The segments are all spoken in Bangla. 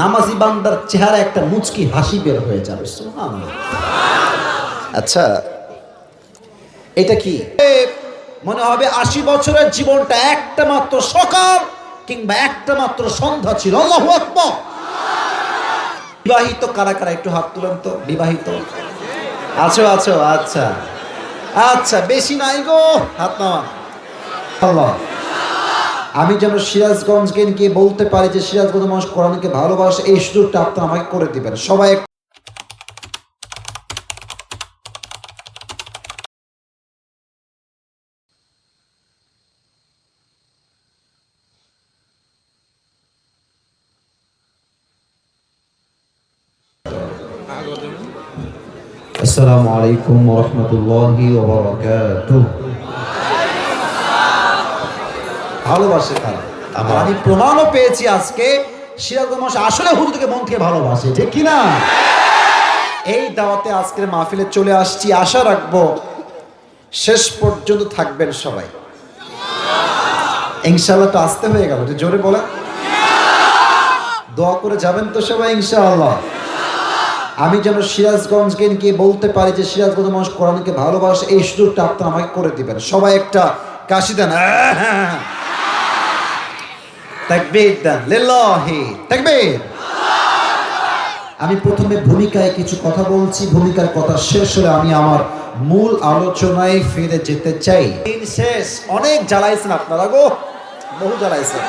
নামাজি বান্দার চেহারা একটা মুচকি হাসি বের হয়ে যাবে। সুবহানাল্লাহ। আচ্ছা, এটা কি মনে হবে 80 বছরের জীবনটা একটা মাত্র সকাল কিংবা একটা মাত্র সন্ধ্যা ছিল। আল্লাহু আকবার। বিবাহিত কারা কারা একটু হাত তুলেন তো। বিবাহিত আছো আছো? আচ্ছা আচ্ছা, বেশি নাই গো, হাত নামান। আল্লাহ, আমি যেন সিরাজগঞ্জকে গিয়ে বলতে পারি যে সিরাজগঞ্জ মানুষ কোরআনকে ভালোবাসে, এই সুযোগটা আপনারা আমাকে করে দিবেন সবাই। আসসালামু আলাইকুম ওয়া রাহমাতুল্লাহি ওয়া বারাকাতুহু। ভালোবাসে তারা, আমি প্রমাণও পেয়েছি আজকে সিরাজগঞ্জ মানুষ আসলে হুজুর থেকে মন থেকে ভালোবাসে, ঠিক কি না? এই দাওয়াতে আজকের মাহফিলে চলে আসছি, আশা রাখবো শেষ পর্যন্ত থাকবেন সবাই ইনশাআল্লাহ। তো আসতে হয়ে গেল, যে জোরে বলেন, দোয়া করে যাবেন তো সবাই ইনশাআল্লাহ। আমি যেন সিরাজগঞ্জকে গিয়ে বলতে পারি যে সিরাজগঞ্জ মানুষ কোরআনকে ভালোবাসে, এই সুযোগটা আপনারা আমাকে করে দিবেন সবাই। একটা কাশি দেন, তাকবীর দেন, লিল্লাহি তাকবীর। আমি প্রথমে ভূমিকায় কিছু কথা বলছি, ভূমিকার কথা শেষ হলে আমি আমার মূল আলোচনায় ফিরে যেতে চাই। দিন শেষ, অনেক জ্বালাইছেন আপনারা গো, বহু জ্বালাইছেন,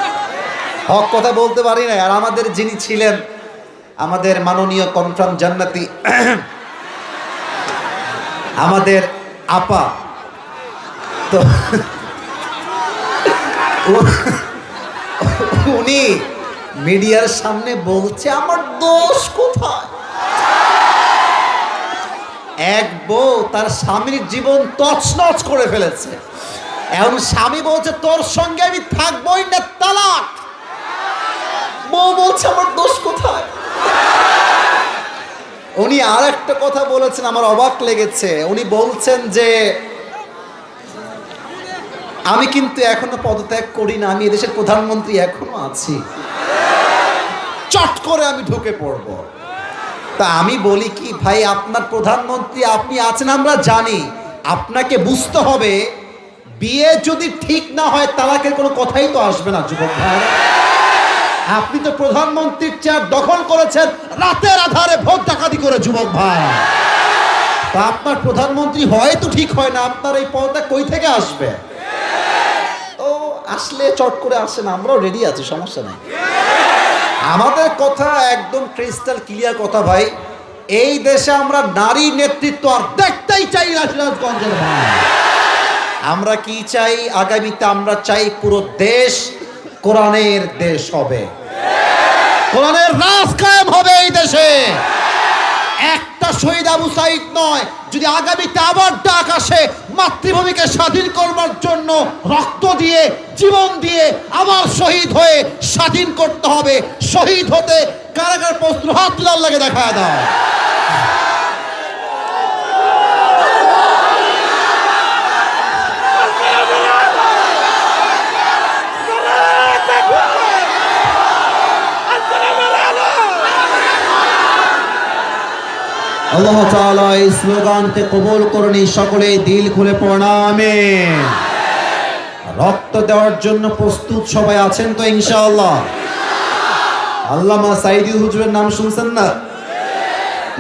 হক কথা বলতে পারি না। আর আমাদের যিনি ছিলেন আমাদের মাননীয় কনফার্ম জান্নাতি আমাদের আপা, তো উনি মিডিয়ার সামনে বলছে আমার দোষ কোথায়। এক বউ তার স্বামীর জীবন তছনছ করে ফেলেছে, এখন স্বামী বলছে তোর সঙ্গে আমি থাকবোই না, তালাক। বউ বলছে আমার দোষ কোথায়। উনি আর একটা কথা বলেছেন, আমার অবাক লেগেছে। উনি বলছেন যে আমি কিন্তু এখনো পদত্যাগ করি না, আমি এদেশের প্রধানমন্ত্রী এখনো আছি, চট করে আমি ঢুকে পড়ব। তা আমি বলি কি ভাই, আপনার প্রধানমন্ত্রী আপনি আছেন আমরা জানি, আপনাকে বুঝতে হবে বিয়ে যদি ঠিক না হয় তালাকের কোনো কথাই তো আসবে না যুবক ভাই। আপনি তো প্রধানমন্ত্রীর চেয়ার দখল করেছেন রাতের আধারে ভোট ডাকাতি করে যুবক ভাই। তা আপনার প্রধানমন্ত্রী হয়তো ঠিক হয় না, আপনার এই পদটা কই থেকে আসবে? ও আসলে চট করে আসেন, আমরাও রেডি আছি, সমস্যা নাই। আমাদের কথা একদম ক্রিস্টাল ক্লিয়ার কথা ভাই, এই দেশে আমরা নারী নেতৃত্ব আর দেখতেই চাই না সিরাজগঞ্জের ভাই। আমরা কি চাই আগামীতে? আমরা চাই পুরো দেশ কোরআনের দেশ হবে, কোরআনের রাজ কায়েম হবে এই দেশে। একটা শহীদ আবু সাইদ নয়, যদি আগামীতে আবার ডাক আসে মাতৃভূমিকে স্বাধীন করবার জন্য রক্ত দিয়ে জীবন দিয়ে আবার শহীদ হয়ে স্বাধীন করতে হবে। শহীদ হতে কারাগার প্রস্তুত, হাত লাল লাগে দেখা দাও। আল্লাহ তাআলা এই স্লোগানকে কবুল করুন, সকলে দিল খুলে পড়ুন আমিন। রক্ত দেওয়ার জন্য প্রস্তুত সবাই আছেন তো ইনশাআল্লাহ? আল্লামা সাইদি হুজুরের নাম শুনছেন না?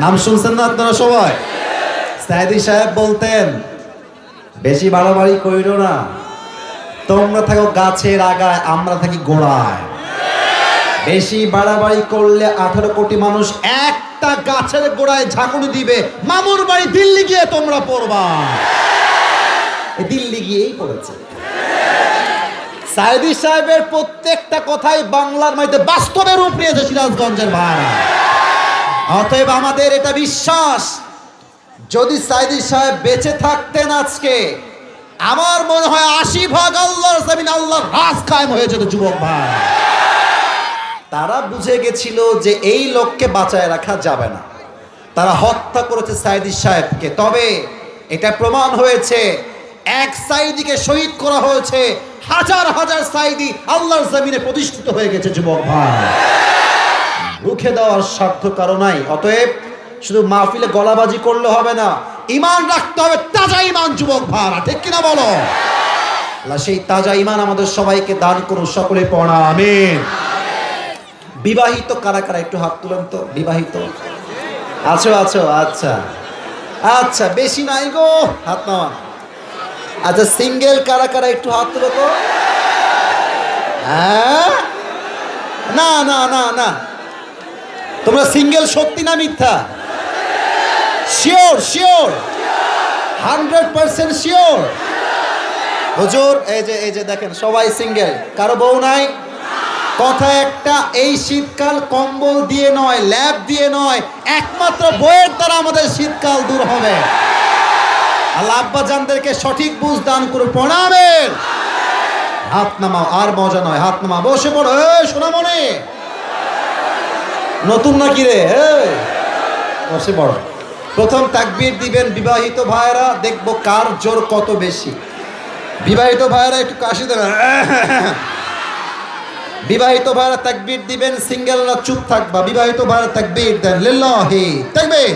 নাম শুনছেন না আপনারা সবাই? সাইদি সাহেব বলতেন বেশি বাড়াবাড়ি কইরো না, তোমরা থাকো গাছের আগায়, আমরা থাকি গোড়ায়। বেশি বাড়াবাড়ি করলে 18 কোটি মানুষ একটা গাছের গোড়ায় ঝাঁকুনি দিবে, মামুর বাড়ি দিল্লি গিয়ে তোমরা পড়বা। দিল্লি গিয়েই পড়েছে। সাইদি সাহেবের প্রত্যেকটা কথাই বাংলার মধ্যে বাস্তবে রূপ নিয়েছে সিরাজগঞ্জের ভাই। অতএব আমাদের এটা বিশ্বাস, যদি সাইদি সাহেব বেঁচে থাকতেন আজকে, আমার মনে হয় 80% আল্লাহর জমিন আল্লাহর রাজ কায়েম হয়ে যেত যুবক ভাই। তারা বুঝে গেছিল যে এই লোককে বাঁচায় রাখা যাবে না, তারা হত্যা করেছে সাইদি সাহেবকে। তবে এটা প্রমাণ হয়েছে, এক সাইদিকে শহীদ করা হয়েছে, হাজার হাজার সাইদি আল্লাহর জমিনে প্রতিষ্ঠিত হয়ে গেছে যুবক ভাই। রুখে দেওয়ার সাধ্য কারো নাই। অতএব শুধু মাহফিলে গলাবাজি করলে হবে না, ঈমান রাখতে হবে, তাজা ঈমান যুবক ভাইরা, ঠিক কিনা বলো? আল্লাহ সেই তাজা ঈমান আমাদের সবাইকে দান করুন, সকলে পড়া আমিন। বিবাহিত কারা কারা একটু হাত তুলেন তো? বিবাহিত আছো? আচ্ছা আচ্ছা, বেশি নাই গো, হাত নামান। আচ্ছা, সিঙ্গেল কারা কারা একটু হাত তুলো তো? হ্যাঁ, না না না না, তোমরা সিঙ্গেল সত্যি না মিথ্যা? শিওর? 100% শিওর? হুজুর এই যে দেখেন সবাই সিঙ্গেল, কারো বউ নাই? কথা একটা, এই শীতকাল কম্বল দিয়ে নয়, ল্যাব দিয়ে নয়, একমাত্র বইয়ের দ্বারা আমাদের শীতকাল দূর হবে। আল্লাহ আব্বা জানদেরকে সঠিক বুঝ দান করে প্রণামের। হাত নামাও, আর মজা নয়, হাত নামা, বসে পড়ো। সোনামণি নতুন নাকি রে? বসে পড়ো। প্রথম তাকবীর দিবেন বিবাহিত ভাইয়েরা, দেখবো কার জোর কত বেশি। বিবাহিত ভাইয়েরা একটু কাশি দেন। বিবাহিত ভাইয়েরা তাকবীর দিবেন, সিঙ্গেলরা চুপ থাকবা। বিবাহিত ভাইয়েরা তাকবীর দেন, লিল্লাহি তাকবীর।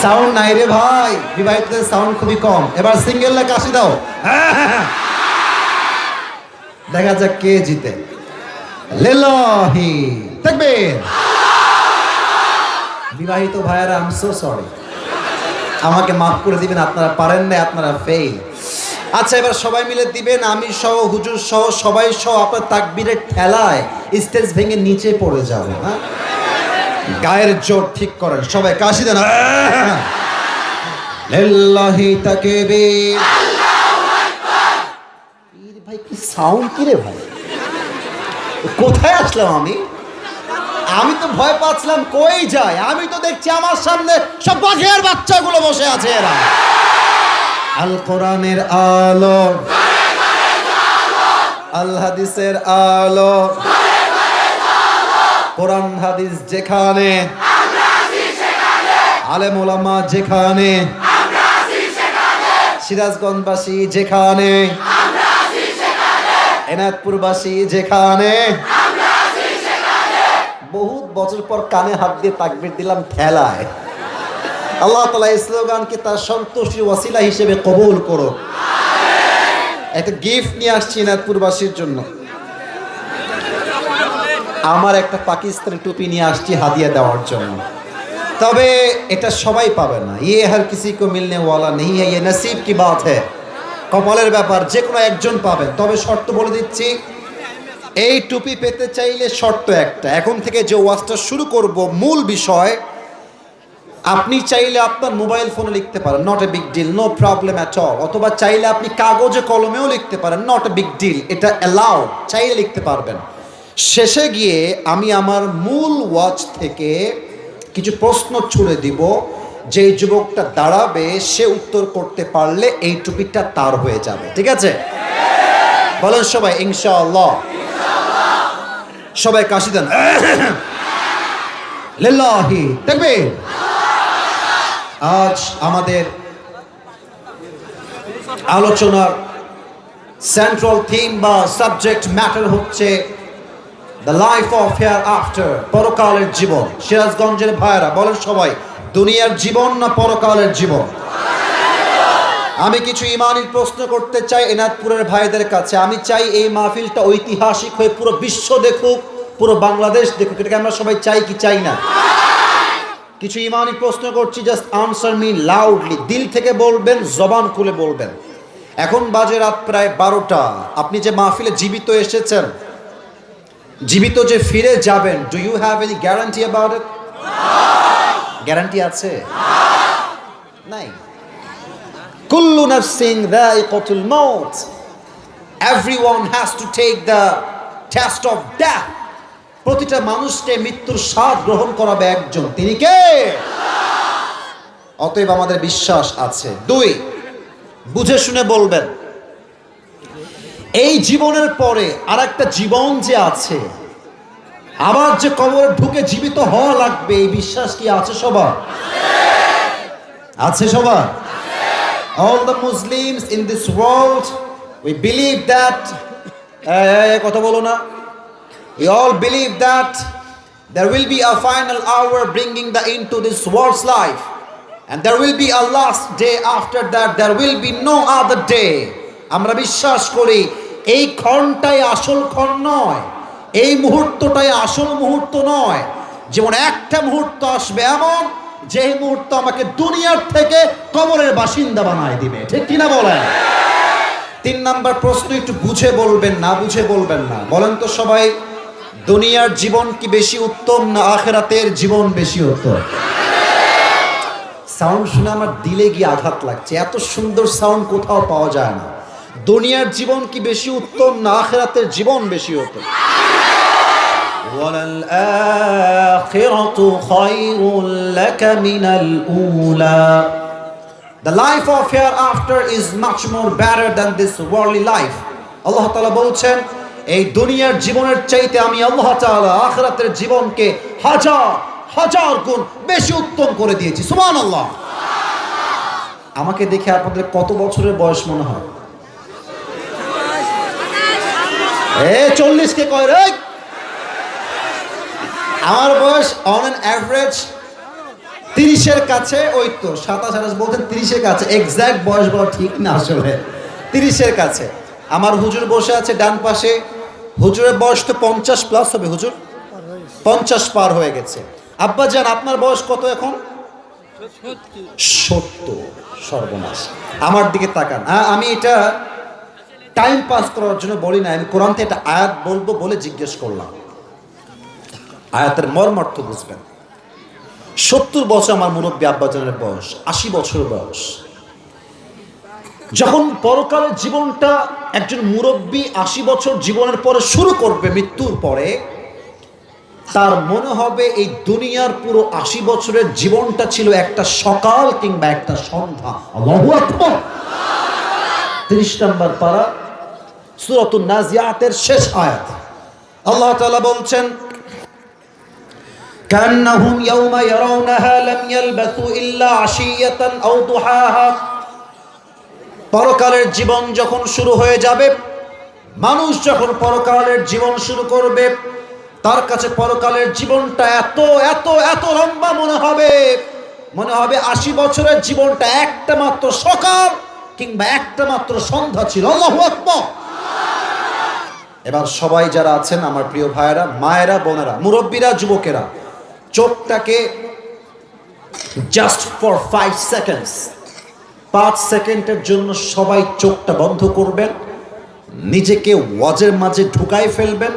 সাউন্ড নাই রে ভাই, বিবাহিতদের সাউন্ড খুবই কম। এবার সিঙ্গেলরা কাশি দাও। দেখা যাক কে জিতে। লিল্লাহি তাকবীর। বিবাহিত ভাইয়েরা, আই এম সো সরি, আমাকে মাফ করে দিবেন, আপনারা পারেন না, আপনারা ফেল। আচ্ছা, এবার সবাই মিলে দিবেন, আমি সহ, হুজুর সহ, সবাই সহ। আপনার তাকবীরের ঠেলায় স্টেজ ভেঙে নিচে পড়ে যাবে। হ্যাঁ, গায়ের জোর ঠিক করেন, সবাই কাশি দেন। লিল্লাহি তাকবীর। ভাই কি সাউন্ড, কি রে ভাই, কোথায় আসলাম আমি? আমি তো ভয় পাচ্ছিলাম কই যায়। আমি তো দেখছি আমার সামনে সব বাঘের বাচ্চাগুলো বসে আছে। এরা আল কোরআনের আলো, আল হাদিসের আলো, কোরআন হাদিস যেখানে, আলেম ওলামা যেখানে, সিরাজগঞ্জবাসী যেখানে, এনায়তপুরবাসী যেখানে। বহুত বছর পর কানে হাত দিয়ে তাকবীর দিলাম ঠেলায়। আল্লাহ তাআলা এই স্লোগানকে তার সন্তুষ্টির ওয়াসিলা হিসেবে কবুল করো। একটা গিফট নিয়ে আসছি এনায়তপুরবাসীর জন্য। আমার একটা পাকিস্তানি টুপি নিয়ে আসছি হাদিয়া দেওয়ার জন্য। তবে এটা সবাই পাবে না, ইয়ে হর কিসি কো মিলনে ওয়ালা নেই হ্যায়, ইয়ে নসিব কি বাত হ্যায়, কপালের ব্যাপার, যে কোনো একজন পাবেন। তবে শর্ত বলে দিচ্ছি, এই টুপি পেতে চাইলে শর্ত একটা, এখন থেকে যে ওয়াজটা শুরু করব মূল বিষয়, আপনি চাইলে আপনার মোবাইল ফোনে লিখতে পারেন, not a big deal, no problem at all. অথবা চাইলে আপনি কাগজে কলমেও লিখতে পারেন, নট এ বিগ ডিল, এটা অ্যালাউড, চাইলে লিখতে পারবেন। শেষে গিয়ে আমি আমার মূল ওয়াজ থেকে কিছু প্রশ্ন ছুড়ে দিব, যেই যুবকটা দাঁড়াবে সে উত্তর করতে পারলে এই টুপিটা তার হয়ে যাবে। ঠিক আছে? বলেন সবাই ইনশাআল্লাহ। সবাই কাশি দেন। লিল্লাহি তাকবীর। আজ আমাদের আলোচনার সেন্ট্রাল থিম বা সাবজেক্ট ম্যাটার হচ্ছে the life of hair after, পরকালের জীবন। সিরাজগঞ্জের ভাইরা বলেন সবাই, দুনিয়ার জীবন না পরকালের জীবন? আমি কিছু ইমানির প্রশ্ন করতে চাই এনায়তপুরের ভাইদের কাছে। আমি চাই এই মাহফিলটা ঐতিহাসিক হয়ে পুরো বিশ্ব দেখুক, পুরো বাংলাদেশ দেখুক। এটাকে আমরা সবাই চাই কি চাই না? কিছু ইমানি প্রশ্ন করছি, জাস্ট আনসার মি লাউডলি, দিল থেকে বলবেন, জবান খুলে বলবেন। এখন বাজে রাত প্রায় 12টা। আপনি যে মাহফিলে জীবিত এসেছেন, জীবিত যে ফিরে যাবেন, do you have any guarantee about it? Guarantee আছে? নাই। কুল্লু নাফসিন যায়িকাতুল মাউত, everyone has to take the test of death. প্রতিটা মানুষকে মৃত্যুর স্বাদ গ্রহণ করাবে একজন, তিনি কে? অতএব আমাদের বিশ্বাস আছে। 2, বুঝে শুনে বলবেন, এই জীবনের পরে আর একটা জীবন যে আছে, আবার যে কবরে ঢুকে জীবিত হওয়া লাগবে, এই বিশ্বাস কি আছে সবার? আছে সবার? All the Muslims in this world, we believe that কথা বলো না। We all believe that there will be a final hour bringing the end to this world's life, and there will be a last day after that. There will be no other day. আমরা বিশ্বাস করি এই ক্ষণটাই আসল ক্ষণ নয়, এই মুহূর্তটাই আসল মুহূর্ত নয়। যেমন একটা মুহূর্ত আসবে এমন, যে মুহূর্ত আমাকে দুনিয়ার থেকে কবরের বাসিন্দা বানায় দিবে। ঠিক কিনা বলেন? 3 নাম্বার প্রশ্ন একটু বুঝে বলবেন, না বুঝে বলবেন না। বলেন তো সবাই, দুনিয়ার জীবন কি বেশি উত্তম না আখিরাতের জীবন বেশি উত্তম? সাউন্ড শুনে আমার দিলে গিয়ে আঘাত লাগছে। এত সুন্দর সাউন্ড কোথাও পাওয়া যায় না। দুনিয়ার জীবন কি বেশি উত্তম না আখিরাতের জীবন বেশি উত্তম? ওয়ালাল আখিরাতু খায়রুল লাকা মিনাল উলা। The life of hereafter is much more better than this worldly life. আল্লাহ তাআলা বলছেন, এই দুনিয়ার জীবনের চাইতে আমি আল্লাহ তাআলা আখিরাতের জীবনকে হাজার হাজার গুণ বেশি উত্তম করে দিয়েছি। সুবহানাল্লাহ। আমাকে দেখে আপনাদের কত বছরের বয়স মনে হয়? 40 কে কয় রে? আমার বয়স অন অ্যান অ্যাভারেজ 30-এর কাছে। ওই তো 27-28 বলতেন, 30-এর কাছে। এক্সাক্ট বয়স বলা ঠিক না আসলে, 30-এর কাছে। আমার হুজুর বসে আছে ডান পাশে। হুজুরের বয়স তো 50+ হবে। হুজুর 50 পার হয়ে গেছে। আব্বা জান, আপনার বয়স কত এখন? 70। সর্বনাশ। আমার দিকে তাকান। আমি এটা টাইম পাস করার জন্য বলি না, আমি কোরআন থেকে একটা আয়াত বলবো বলে জিজ্ঞেস করলাম। আয়াতের মর্মার্থ বুঝবেন। 70 বছর আমার মুরব্বী আব্বাজানের বয়স, 80 বছরের বয়স। যখন পরকালের জীবনটা একজন মুরব্বী 80 বছর জীবনের পরে শুরু করবে, মৃত্যুর পরে, তার মনে হবে এই দুনিয়ার পুরো 80 বছরের জীবনটা ছিল একটা সকাল কিংবা একটা সন্ধ্যা। আল্লাহু আকবার। 30 নম্বর পারা সূরাতুন নাজিয়াতের শেষ আয়াত। আল্লাহ তাআলা বলছেন, কান্নাহুম ইয়াওমা ইয়ারাউনাহা লাম ইয়ালবাসু ইল্লা আশিয়াতান আও দুহাহা। পরকালের জীবন যখন শুরু হয়ে যাবে, মানুষ যখন পরকালের জীবন শুরু করবে, তার কাছে পরকালের জীবনটা এত এত এত লম্বা মনে হবে 80 বছরের জীবনটা একটা মাত্র সকাল কিংবা একটা মাত্র সন্ধ্যা ছিল। আল্লাহু আকবার। এবার সবাই যারা আছেন আমার প্রিয় ভাইয়েরা, মায়েরা, বোনেরা, মুরব্বীরা, যুবকেরা, চোখটাকে জাস্ট ফর 5 সেকেন্ডস, 5 সেকেন্ডের জন্য সবাই চোখটা বন্ধ করবেন, নিজেকে ওয়াজের মাঝে ঢুকাই ফেলবেন।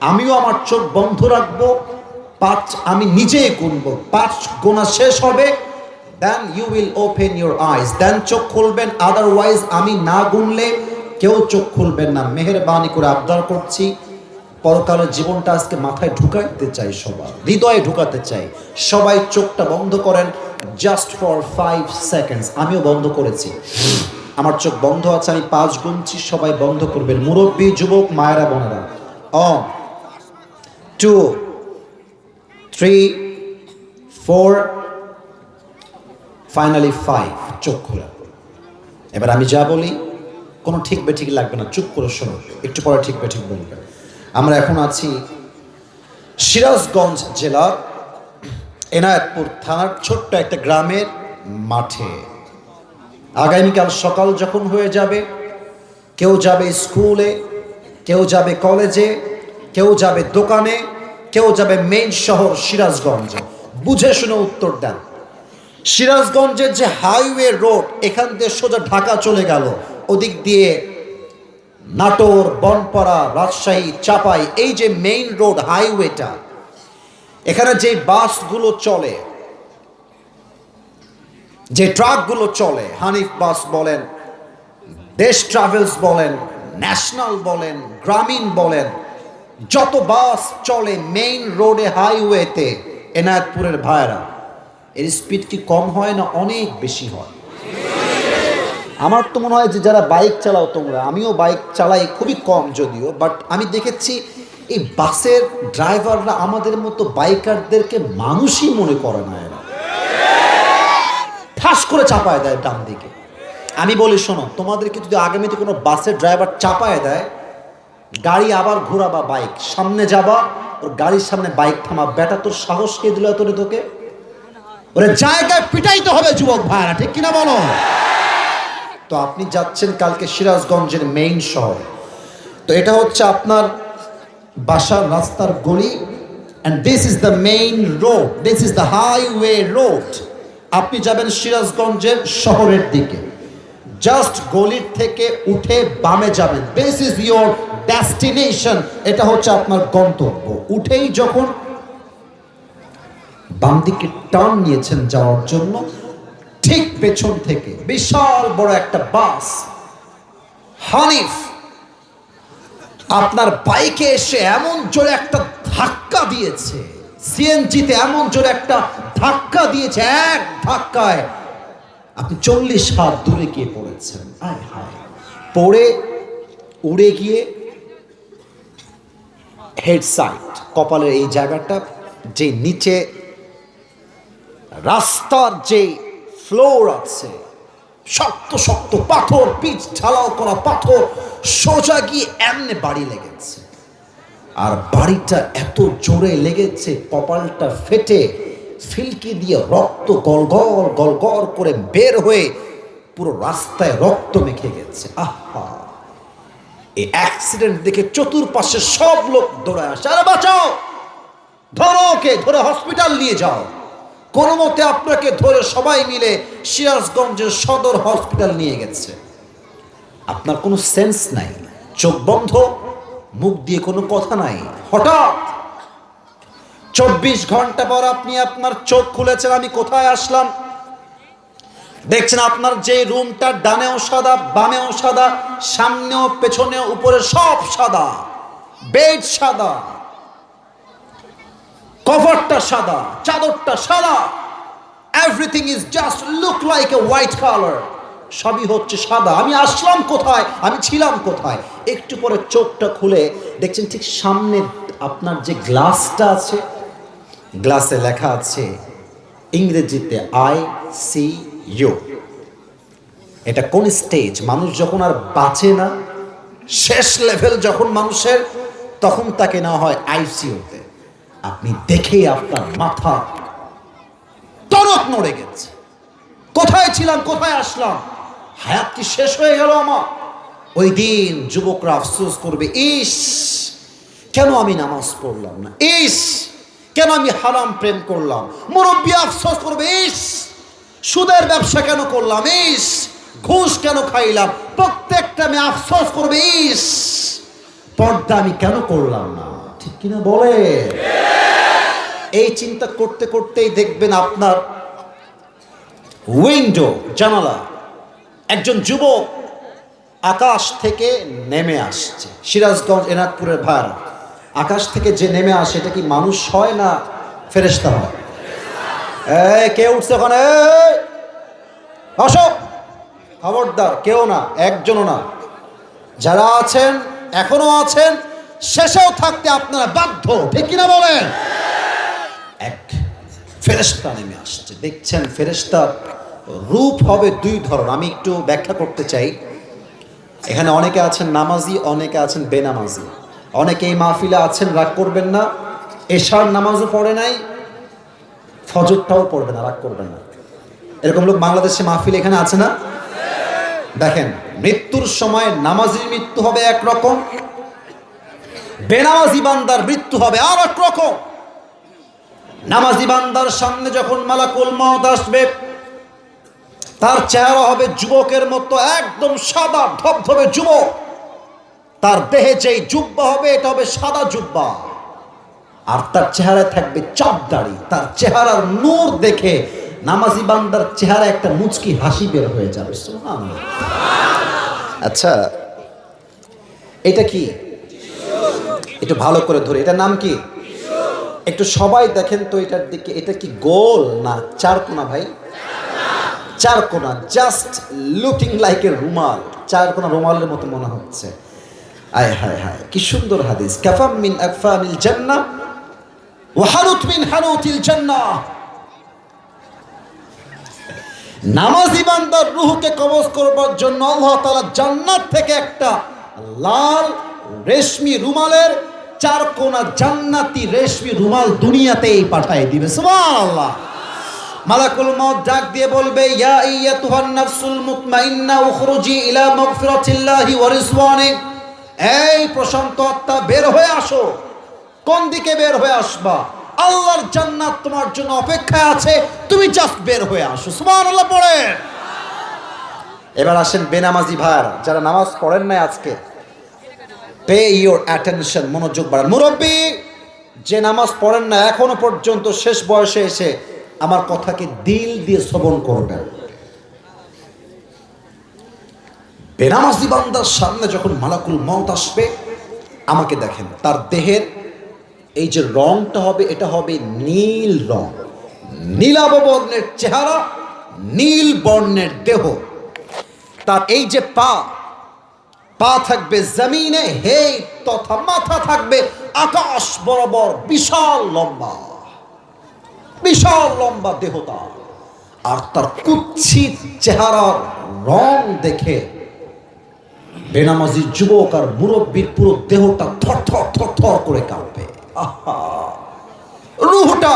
আমিও আমার চোখ বন্ধ রাখবো। 5 আমি নিজেই গুনবো। 5 গোনা শেষ হবে, then you will open your eyes, then চোখ খুলবেন। আদারওয়াইজ আমি না গুনলে কেউ চোখ খুলবেন না। মেহেরবানি করে আবদার করছি, পরকালের জীবনটা আজকে মাথায় ঢুকাতে চাই, সবার হৃদয়ে ঢুকাতে চাই। সবাই চোখটা বন্ধ করেন জাস্ট ফর 5 সেকেন্ডস। আমিও বন্ধ করেছি, আমার চোখ বন্ধ আছে। আমি 5 গুনছি, সবাই বন্ধ করবেন। মুরব্বী, যুবক, মায়েরা, বোনেরা। 1 2 3 4 ফাইনালি 5। চোখ খোলা। এবার আমি যা বলি কোনো ঠিক বেঠিক লাগবে না, চুপ করে শোনো, একটু পরে ঠিক বেঠিক বলবেন। আমরা এখন আছি সিরাজগঞ্জ জেলার এনায়েতপুর থানার ছোট্ট একটা গ্রামের মাঠে। আগামীকাল সকাল যখন হয়ে যাবে, কেউ যাবে স্কুলে, কেউ যাবে কলেজে, কেউ যাবে দোকানে, কেউ যাবে মেইন শহর সিরাজগঞ্জে। বুঝে শুনে উত্তর দেন। সিরাজগঞ্জের যে হাইওয়ে রোড, এখান দিয়ে সোজা ঢাকা চলে গেল, ওদিক দিয়ে নাটোর, বনপাড়া, রাজশাহী, চাপাই, এই যে মেইন রোড হাইওয়েটা, এখানে যে বাসগুলো চলে, যে ট্রাকগুলো চলে, হানিফ বাস বলেন, দেশ ট্রাভেলস বলেন, ন্যাশনাল বলেন, গ্রামীণ বলেন, যত বাস চলে মেইন রোডে হাইওয়েতে, এনায়েতপুরের ভাইরা, এর স্পিড কি কম হয় না অনেক বেশি হয়? আমার তো মনে হয় যে যারা বাইক চালাও তোমরা, আমিও বাইক চালাই খুবই কম যদিও, বাট আমি দেখেছি এই বাসের ড্রাইভাররা আমাদের মতো বাইকারদেরকে মানুষই মনে করে না, এরা ঠাস করে চাপায় দেয় ডান দিকে। আমি বলি শোনো, তোমাদেরকে যদি আগামীতে কোনো বাসের ড্রাইভার চাপায় দেয়, গাড়ি আবার ঘোরাবা, বাইক সামনে যাবা, ওর গাড়ির সামনে বাইক থামা। বেটা তোর সাহস কে দিল তোকে? ওরে জায়গায় পিটাইতে হবে যুবক ভাইরা, ঠিক কিনা বলো? তো আপনি যাচ্ছেন কালকে সিরাজগঞ্জের মেইন শহর, তো এটা হচ্ছে আপনার বাসার রাস্তার গলি, and this is the main road, this is the highway road। আপনি যাবেন সিরাজগঞ্জের শহরের দিকে, জাস্ট গলির থেকে উঠে বামে যাবেন, this is your destination, এটা হচ্ছে আপনার গন্তব্য। উঠেই যখন বাম দিকে টার্ন নিয়েছেন যাওয়ার জন্য, ঠিক পেছন থেকে বিশাল বড় একটা বাস হানিফ আপনার বাইকে এসে এমন জোরে একটা ধাক্কা দিয়েছে, সিএনজিতে এমন জোরে একটা ধাক্কা দিয়েছে, এক ধাক্কায় আপনি 40 হাত দূরে গিয়ে পড়েছেন। আয় হায়, পড়ে উড়ে গিয়ে হেড সাইড, কপালের এই জায়গাটা, যে নিচে রাস্তার যে ফ্লোর আছে, শক্ত শক্ত পাথর, পিচ ঢালাও করা পাথর, সোজা গিয়ে এমনি বাড়ি লেগেছে। আর বাড়িটা এত জোরে লেগেছে, কপালটা ফেটে ফিলকি দিয়ে রক্ত গলগল গলগল করে বের হয়ে পুরো রাস্তায় রক্ত মেখে গেছে। আহা, এই অ্যাক্সিডেন্ট দেখে চতুর্পাশে সব লোক দৌড়ায় আসে, আরে বাঁচাও, ধরো ওকে, ধরে হসপিটাল নিয়ে যাও। কোনো মতে আপনাকে ধরে সবাই মিলে সিরাজগঞ্জের সদর হসপিটাল নিয়ে গেছে। আপনার কোনো সেন্স নাই, চোখ বন্ধ, মুখ দিয়ে কোনো কথা নাই। হঠাৎ 24 ঘন্টা পর আপনি আপনার চোখ খুলেছেন, আমি কোথায় আসলাম? দেখছেন আপনার যে রুমটা ডানেও সাদা, বামেও সাদা, সামনেও পেছনেও উপরে সব সাদা, বেড সাদা, কভারটা সাদা, চাদরটা সাদা, everything is just look like a white colour, সবই হচ্ছে সাদা। আমি আসলাম কোথায়, আমি ছিলাম কোথায়? একটু পরে চোখটা খুলে দেখছেন ঠিক সামনে আপনার যে গ্লাসটা আছে, গ্লাসে লেখা আছে ইংরেজিতে ICU। এটা কোন স্টেজ? মানুষ যখন আর বাঁচে না, শেষ লেভেল যখন মানুষের, তখন তাকে নেওয়া হয় ICUতে। আপনি দেখেই আপনার মাথা টনক নড়ে গেছে। কোথায় ছিলাম, কোথায় আসলাম? হায়াত কি শেষ হয়ে গেল আমার? ওই দিন যুবকরা আফসোস করবে, ইস কেন আমি নামাজ পড়লাম না, ইস কেন আমি হারাম প্রেম করলাম। মুরব্বী আফসোস করবে, ইস সুদের ব্যবসা কেন করলাম, ইস ঘুষ কেন খাইলাম। প্রত্যেকটা আমি আফসোস করবে, ইস পর্দা আমি কেন করলাম না, ঠিক কিনা বলে? এই চিন্তা করতে করতেই দেখবেন আপনার উইন্ডো, জানালা, একজন যুবক আকাশ থেকে নেমে আসছে। সিরাজগঞ্জ এনাদপুরের ভাড়া, আকাশ থেকে যে নেমে আসে, এটা কি মানুষ হয় না ফেরেশতা হয়? কে উঠছে ওখানে? আসো, খবরদার, কেউ না, একজনও না। যারা আছেন, এখনো আছেন, শেষেও থাকতে আপনারা বাধ্য, ঠিক কিনা বলেন? এক ফেরেশতা নেমে আসছে। দেখছেন ফেরেশতার রূপ হবে দুই ধরন। আমি একটু ব্যাখ্যা করতে চাই। এখানে অনেকে আছেন নামাজি, অনেকে আছেন বেনামাজি। অনেকে এই মাহফিলে আছেন, রাগ করবেন না, এশার নামাজও পড়ে নাই, ফজরটাও পড়বে না, রাগ করবেন না। এরকম লোক বাংলাদেশে মাহফিলে এখানে আছে না? দেখেন, মৃত্যুর সময় নামাজির মৃত্যু হবে একরকম, বেনামাজি বান্দার মৃত্যু হবে আর এক রকম। নামাজি বান্দার সামনে যখন মালাকুল মউত আসবে, তার চেহারা হবে যুবকের মতো, একদম সাদা ধবধবে যুবক। তার দেহে যেই জুব্বা হবে, এটা হবে সাদা জুব্বা, আর তার চেহারায় থাকবে চাপ দাড়ি। তার চেহারার নূর দেখে নামাজি বান্দার চেহারা একটা মুচকি হাসি বের হয়ে যাবে। সুবহানাল্লাহ। আচ্ছা, এটা কি? একটু ভালো করে ধরে, এটার নাম কি? একটু সবাই দেখেন তো এটার দিকে। এটা কি গোল না চারকোনা ভাই? চারকোনা, জাস্ট লুকিং লাইক এ রুমাল, চারকোনা রুমালের মতো মনে হচ্ছে। আয় হায় হায়, কি সুন্দর হাদিস। কাফাম মিন আকফানিল জান্নাহ ওয়া হানুত মিন হানুতিল জান্নাহ। নামাজি বান্দার রূহকে কবজ করবার জন্য আল্লাহ তাআলা জান্নাত থেকে একটা লাল রেশমি রুমালের 4 কোনা জান্নাতি রেশমি রুমাল দুনিয়াতেই পাঠিয়ে দিবে। সুবহানাল্লাহ। মালাকুল মউত ডাক দিয়ে বলবে, ইয়া আইয়াতুহান নাফসুল মুতমাইন্না উখরুজি ইলা মাগফিরাতিল্লাহি ওয়া রিজওয়ানি। এই প্রশান্ত আত্মা, বের হয়ে আসো। কোন দিকে বের হয়ে আসবা? আল্লাহর জান্নাত তোমার জন্য অপেক্ষায় আছে, তুমি জাস্ট বের হয়ে আসো। সুবহানাল্লাহ পড়েন। এবার আসেন বেনামাজি ভাইরা, যারা নামাজ পড়েন নাই আজকে, পে ইউর অ্যাটেনশন, মনোযোগ বাড়ান। মুরব্বী যে নামাজ পড়েন না এখনো পর্যন্ত, শেষ বয়সে এসে আমার কথাকে দিল দিয়ে শ্রবণ করবেন। বেনামাজি বান্দার সামনে যখন মালাকুল মউত আসবে, আমাকে দেখেন, তার দেহের এই যে রংটা হবে, এটা হবে নীল রং, নীলাভ বর্ণের চেহারা, নীল বর্ণের দেহ। তার এই যে পা থাকবে জমিনে, হে তথা মাথা থাকবে আকাশ বরাবর, বিশাল লম্বা দেহতা। আর তার কুৎসিত চেহারার রং দেখে বেনামাজি যুবক আর মুরব্বীর পুরো দেহটা থর করে কাঁপবে। আহা, রূহটা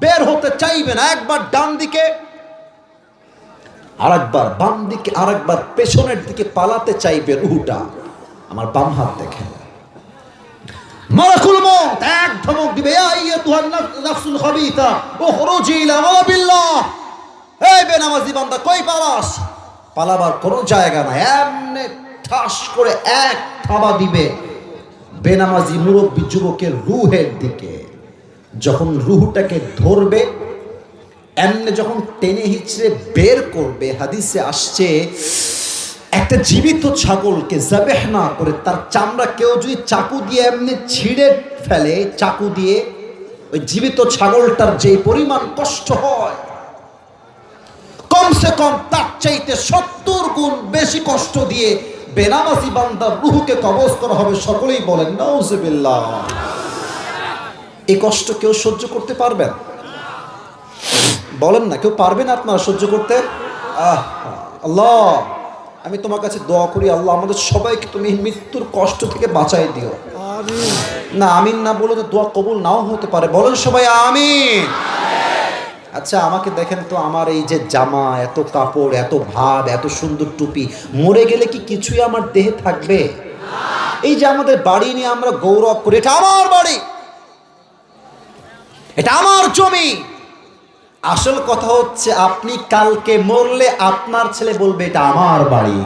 বের হতে চাইবে না। একবার ডান দিকে, আরেকবার বাম দিকে, আরেকবার পেছনের দিকে পালাতে চাইবে রূহটা। আমার বাম হাত দেখেন, মালাকুল মউত এক ধমক দিবে, ইয়া আইয়াতুহান নাফসুল খাবিসা উখরুজি ইলা মাবিল্লাহ। এই বেনামাজি বান্দা, কই পালাস? পালাবার কোনো জায়গা নাই। এমনি ঠাস করে এক থাবা দিবে বেনামাজি মুরব্বী যুবকের রূহের দিকে। যখন রূহটাকে ধরবে, এমনি যখন টেনে হিচড়ে বের করবে, হাদিসে আসছে একটা জীবিত ছাগলকে জাবেহ না করে তার চামড়া কেউ যদি চাকু দিয়ে এমনি ছিঁড়ে ফেলে, চাকু দিয়ে, ওই জীবিত ছাগলটার যে পরিমাণ কষ্ট হয়, কমসে কম তার চাইতে 70 গুণ বেশি কষ্ট দিয়ে বেনামাজি বান্দার রূহকে কবজ করা হবে। সকলেই বলেন নাউজুবিল্লাহ। এই কষ্ট কেউ সহ্য করতে পারবেন? বলেন না, কেউ পারবেন আপনারা সহ্য করতে? আল্লাহ, আমি তোমার কাছে দোয়া করি, আল্লাহ আমাদের সবাইকে তুমি মৃত্যুর কষ্ট থেকে বাঁচাই দিও। না আমিন না বলে তো দোয়া কবুল নাও হতে পারে। বলেন সবাই আমিন। আচ্ছা আমাকে দেখেন তো, আমার এই যে জামা, এত কাপড়, এত ভাব, এত সুন্দর টুপি, মরে গেলে কি কিছুই আমার দেহে থাকবে? এই যে আমাদের বাড়ি নিয়ে আমরা গৌরব করি, এটা আমার বাড়ি, এটা আমার জমি। আসল কথা হচ্ছে, আপনি কালকে মরলে আপনার ছেলে বলবে এটা আমার বাড়ি,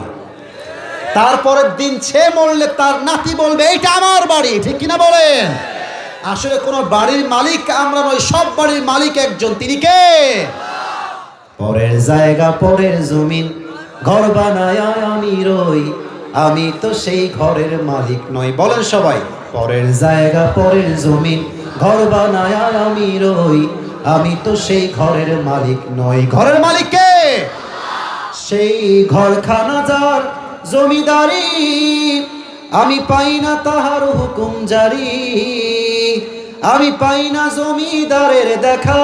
তারপরের দিন সে মরলে তার নাতি বলবে এটা আমার বাড়ি। ঠিক কিনা বলেন? আসলে কোন বাড়ির মালিক আমরা নই, সব বাড়ির মালিক একজন, তিনি কে? পরের জায়গা পরের জমিন, ঘর বানায় আমি রই, আমি তো সেই ঘরের মালিক নই। বলেন সবাই, পরের জায়গা পরের জমিন, ঘর বানায় আমি রই, আমি তো সেই ঘরের মালিক নই। ঘরের মালিক কে? সেই ঘরখানা যার জমিদারি, আমি পাই না তাহার হুকুম জারি, আমি পাই না জমিদারের দেখা,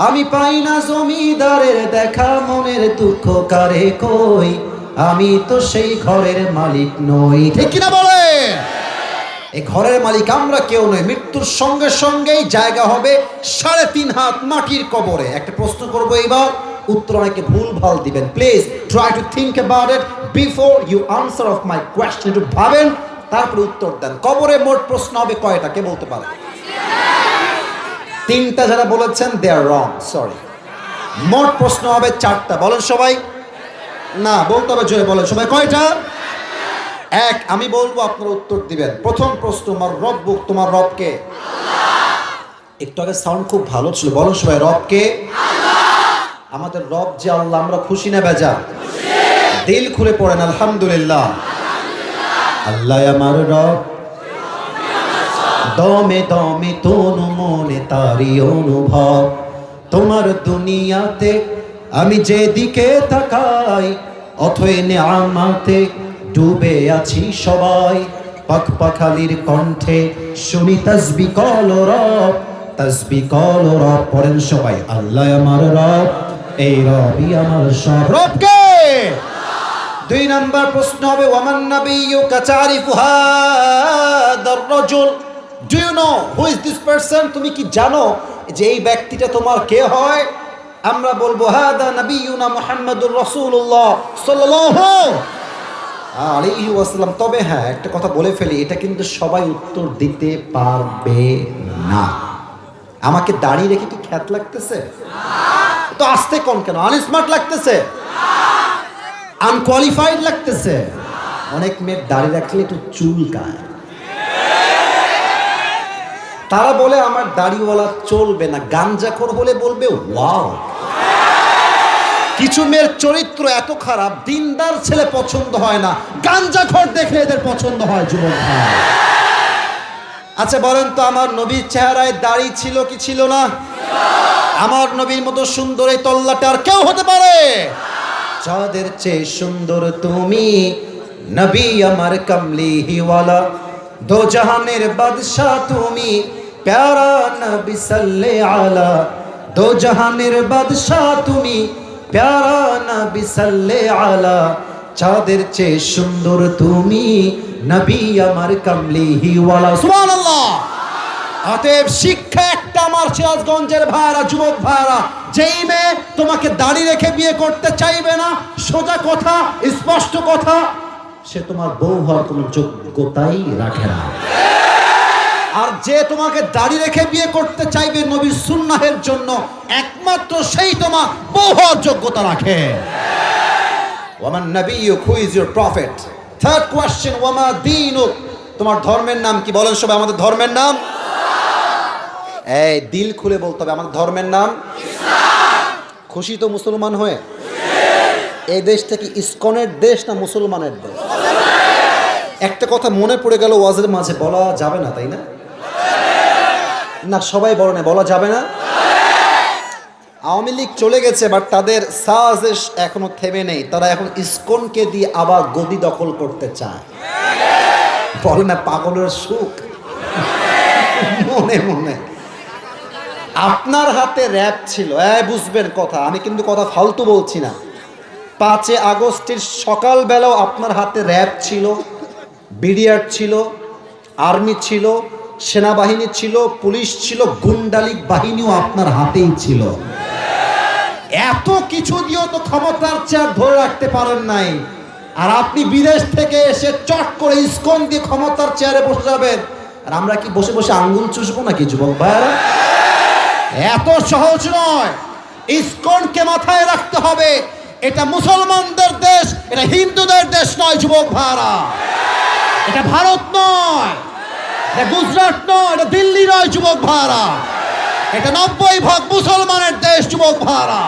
আমি পাই না জমিদারের দেখা, মনের দুঃখ কারে কই, আমি তো সেই ঘরের মালিক নই। ঠিক কিনা বলে? এই ঘরের মালিক আমরা কেউ নই। মৃত্যুর সঙ্গে সঙ্গেই জায়গা হবে 3.5 হাত মাটির কবরে। একটা প্রশ্ন করবো এইবার, উত্তর অনেকে ভুল ভাল দিবেন। Please try to think about it before you answer of my question. একটু ভাবেন, তারপরে উত্তর দেন। কবরে মোট প্রশ্ন হবে কয়টা, কে বলতে পারে? 3টা। যারা বলেছেন দে আর রং, সরি। মোট প্রশ্ন হবে 4টা। বলেন সবাই। না, বলতে হবে জোরে, বলেন সবাই। কয়টা? 1। আমি বলবো, আপনারা উত্তর দিবেন। প্রথম প্রশ্ন, আমার রব, তোমার রব কে? একটু আগে সাউন্ড খুব ভালো ছিল। বলেন সবাই, রব কে? আমাদের রব যে আল্লাহ, আমরা খুশি না বেজা? দিল খুলে পড়েন আলহামদুলিল্লাহ। আল্লাহ আমার রব, দমে দমে তনু মনে তারি অনুভব, তোমার দুনিয়াতে আমি যেদিকে তাকাই, অথই নেয়ামতে ডুবে আছি সবাই। পাখ পাখালির কণ্ঠে শুনি তাসবিহ কল রব, তাসবিহ কল রব। পড়েন সবাই, আল্লাহ আমার রব, এই রবই আমার সব। রব কে? দুই নাম্বার প্রশ্ন হবে ওয়ামান নাবিয়্যু কাতারিফু হাদার রাজুল, do you know who is this person? তুমি কি জানো যে এই ব্যক্তিটা তোমার কে হয়? আমরা বলবো হাদা নাবিয়ুনা মুহাম্মাদুর রাসূলুল্লাহ সাল্লাল্লাহু আলাইহি ওয়াসাল্লাম। তবে হ্যাঁ, একটা কথা বলে ফেলি, এটা কিন্তু সবাই উত্তর দিতে পারবে না। আমাকে দাঁড়িয়ে রেখে কি খ্যাত লাগতেছে? তো আসতে কোন কেন? আনস্মার্ট লাগতেছে? আনকোয়ালিফাইড লাগতেছে? অনেক মেয়ের দাঁড়িয়ে রাখলে একটু চুলকায়, তারা বলে আমার দাড়িওয়ালা চলবে না। গাঞ্জাখোর হলে বলবে ওয়াও। কিছু মেয়ের চরিত্র এত খারাপ, দিনদার ছেলে পছন্দ হয় না, গাঞ্জাখোর দেখলে এদের পছন্দ হয় যুবক ভাই। আচ্ছা বলেন তো, আমার নবীর চেহারায় দাড়ি ছিল কি ছিল না? আমার নবীর মতো সুন্দর এই তল্লাটা আর কেউ হতে পারে? যাদের চেয়ে সুন্দর তুমি নবী আমার কামলিওয়ালা, দো জাহানের বাদশা তুমি প্যারা নবী সাল্লে আলা, দো জাহানের বাদশা তুমি প্যারা নবী সাল্লে আলা, চাঁদের চেয়ে সুন্দর তুমি নবী আমার কামলিওয়ালা। সুবহানাল্লাহ। অতএব শিক্ষা একটা আমার সিরাজগঞ্জের ভাইরা, যুবক ভাইরা, যেই মেয়ে তোমাকে দাড়ি রেখে বিয়ে করতে চাইবে না, সোজা কথা, স্পষ্ট কথা, সে তোমার বউ হওয়ার কোনো যোগ্যতাই রাখে না। আর যে তোমাকে দাড়ি রেখে বিয়ে করতে চাইবে নবীর সুন্নাহের জন্য, একমাত্র সেই তোমার বউ হওয়ার যোগ্যতা রাখে। ওয়ামান নাবিয়্যু, who is your prophet? Third question, ওয়ামা দীনুক, তোমার ধর্মের নাম কি? বলেন সবাই, আমাদের ধর্মের নাম। এই দিল খুলে বলতে হবে, আমাদের ধর্মের নাম ইসলাম। খুশি তো মুসলমান হয়ে? এই দেশটা কি ইসকনের দেশ না মুসলমানের দেশ? একটা কথা মনে পড়ে গেল, ওয়াজের মাঝে বলা যাবে না, তাই না? না সবাই বলে না, বলা যাবে না। আওয়ামী লীগ চলে গেছে, বাট তাদের সাজেশ এখনো থেমে নেই। তারা এখন ইসকনকে দিয়ে আবার গদি দখল করতে চায়। বলে না পাগলের সুখ মনে মনে। আপনার হাতে র‍্যাপ ছিল, বুঝবেন কথা, আমি কিন্তু কথা ফালতু বলছি না। 5 আগস্টের সকালবেলাও আপনার হাতে র‍্যাপ ছিল, বিডিআর ছিল, আর্মি ছিল, সেনাবাহিনী ছিল, পুলিশ ছিল, গুন্ডালিক বাহিনীও আপনার হাতেই ছিল। এত কিছু দিয়েও তো ক্ষমতার চেয়ার ধরে রাখতে পারেন নাই। আর আপনি বিদেশ থেকে এসে চট করে ইসকন দিয়ে ক্ষমতার চেয়ারে বসে যাবেন। আর আমরা কি বসে বসে আঙ্গুল চুষবো নাকি যুবক ভাইরা? এত সহজ নয়। ইসকনকে মাথায় রাখতে হবে, এটা মুসলমানদের দেশ, এটা হিন্দুদের দেশ নয় যুবক ভাইরা। এটা ভারত নয়, এটা গুজরাট নয়, এটা দিল্লি নয় যুবক ভাইরা। এটা 90% মুসলমানের দেশ যুবক ভাইরা।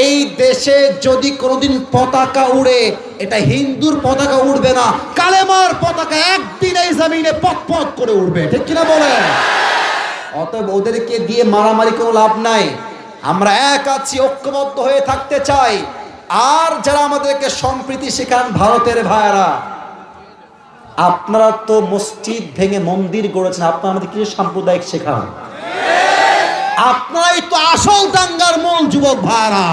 এই দেশে যদি কোনোদিন পতাকা উড়ে, এটা হিন্দুর পতাকা উড়বে না, কালেমার পতাকা একদিন এই জমিনে পথ করে উড়বে। ঠিক কিনা বলেন? অতএব ওদেরকে দিয়ে মারামারি কোনো লাভ নাই। আমরা এক আছি, ঐক্যবদ্ধ হয়ে থাকতে চাই। আর যারা আমাদেরকে সম্প্রীতি শেখান, ভারতের ভাইয়েরা, আপনারা তো মসজিদ ভেঙে মন্দির গড়েছেন, আপনারা আমাদের কিছু সাম্প্রদায়িক শেখান। আপনারাই তো আসল দাঙ্গার মূল যুবক ভাইরা।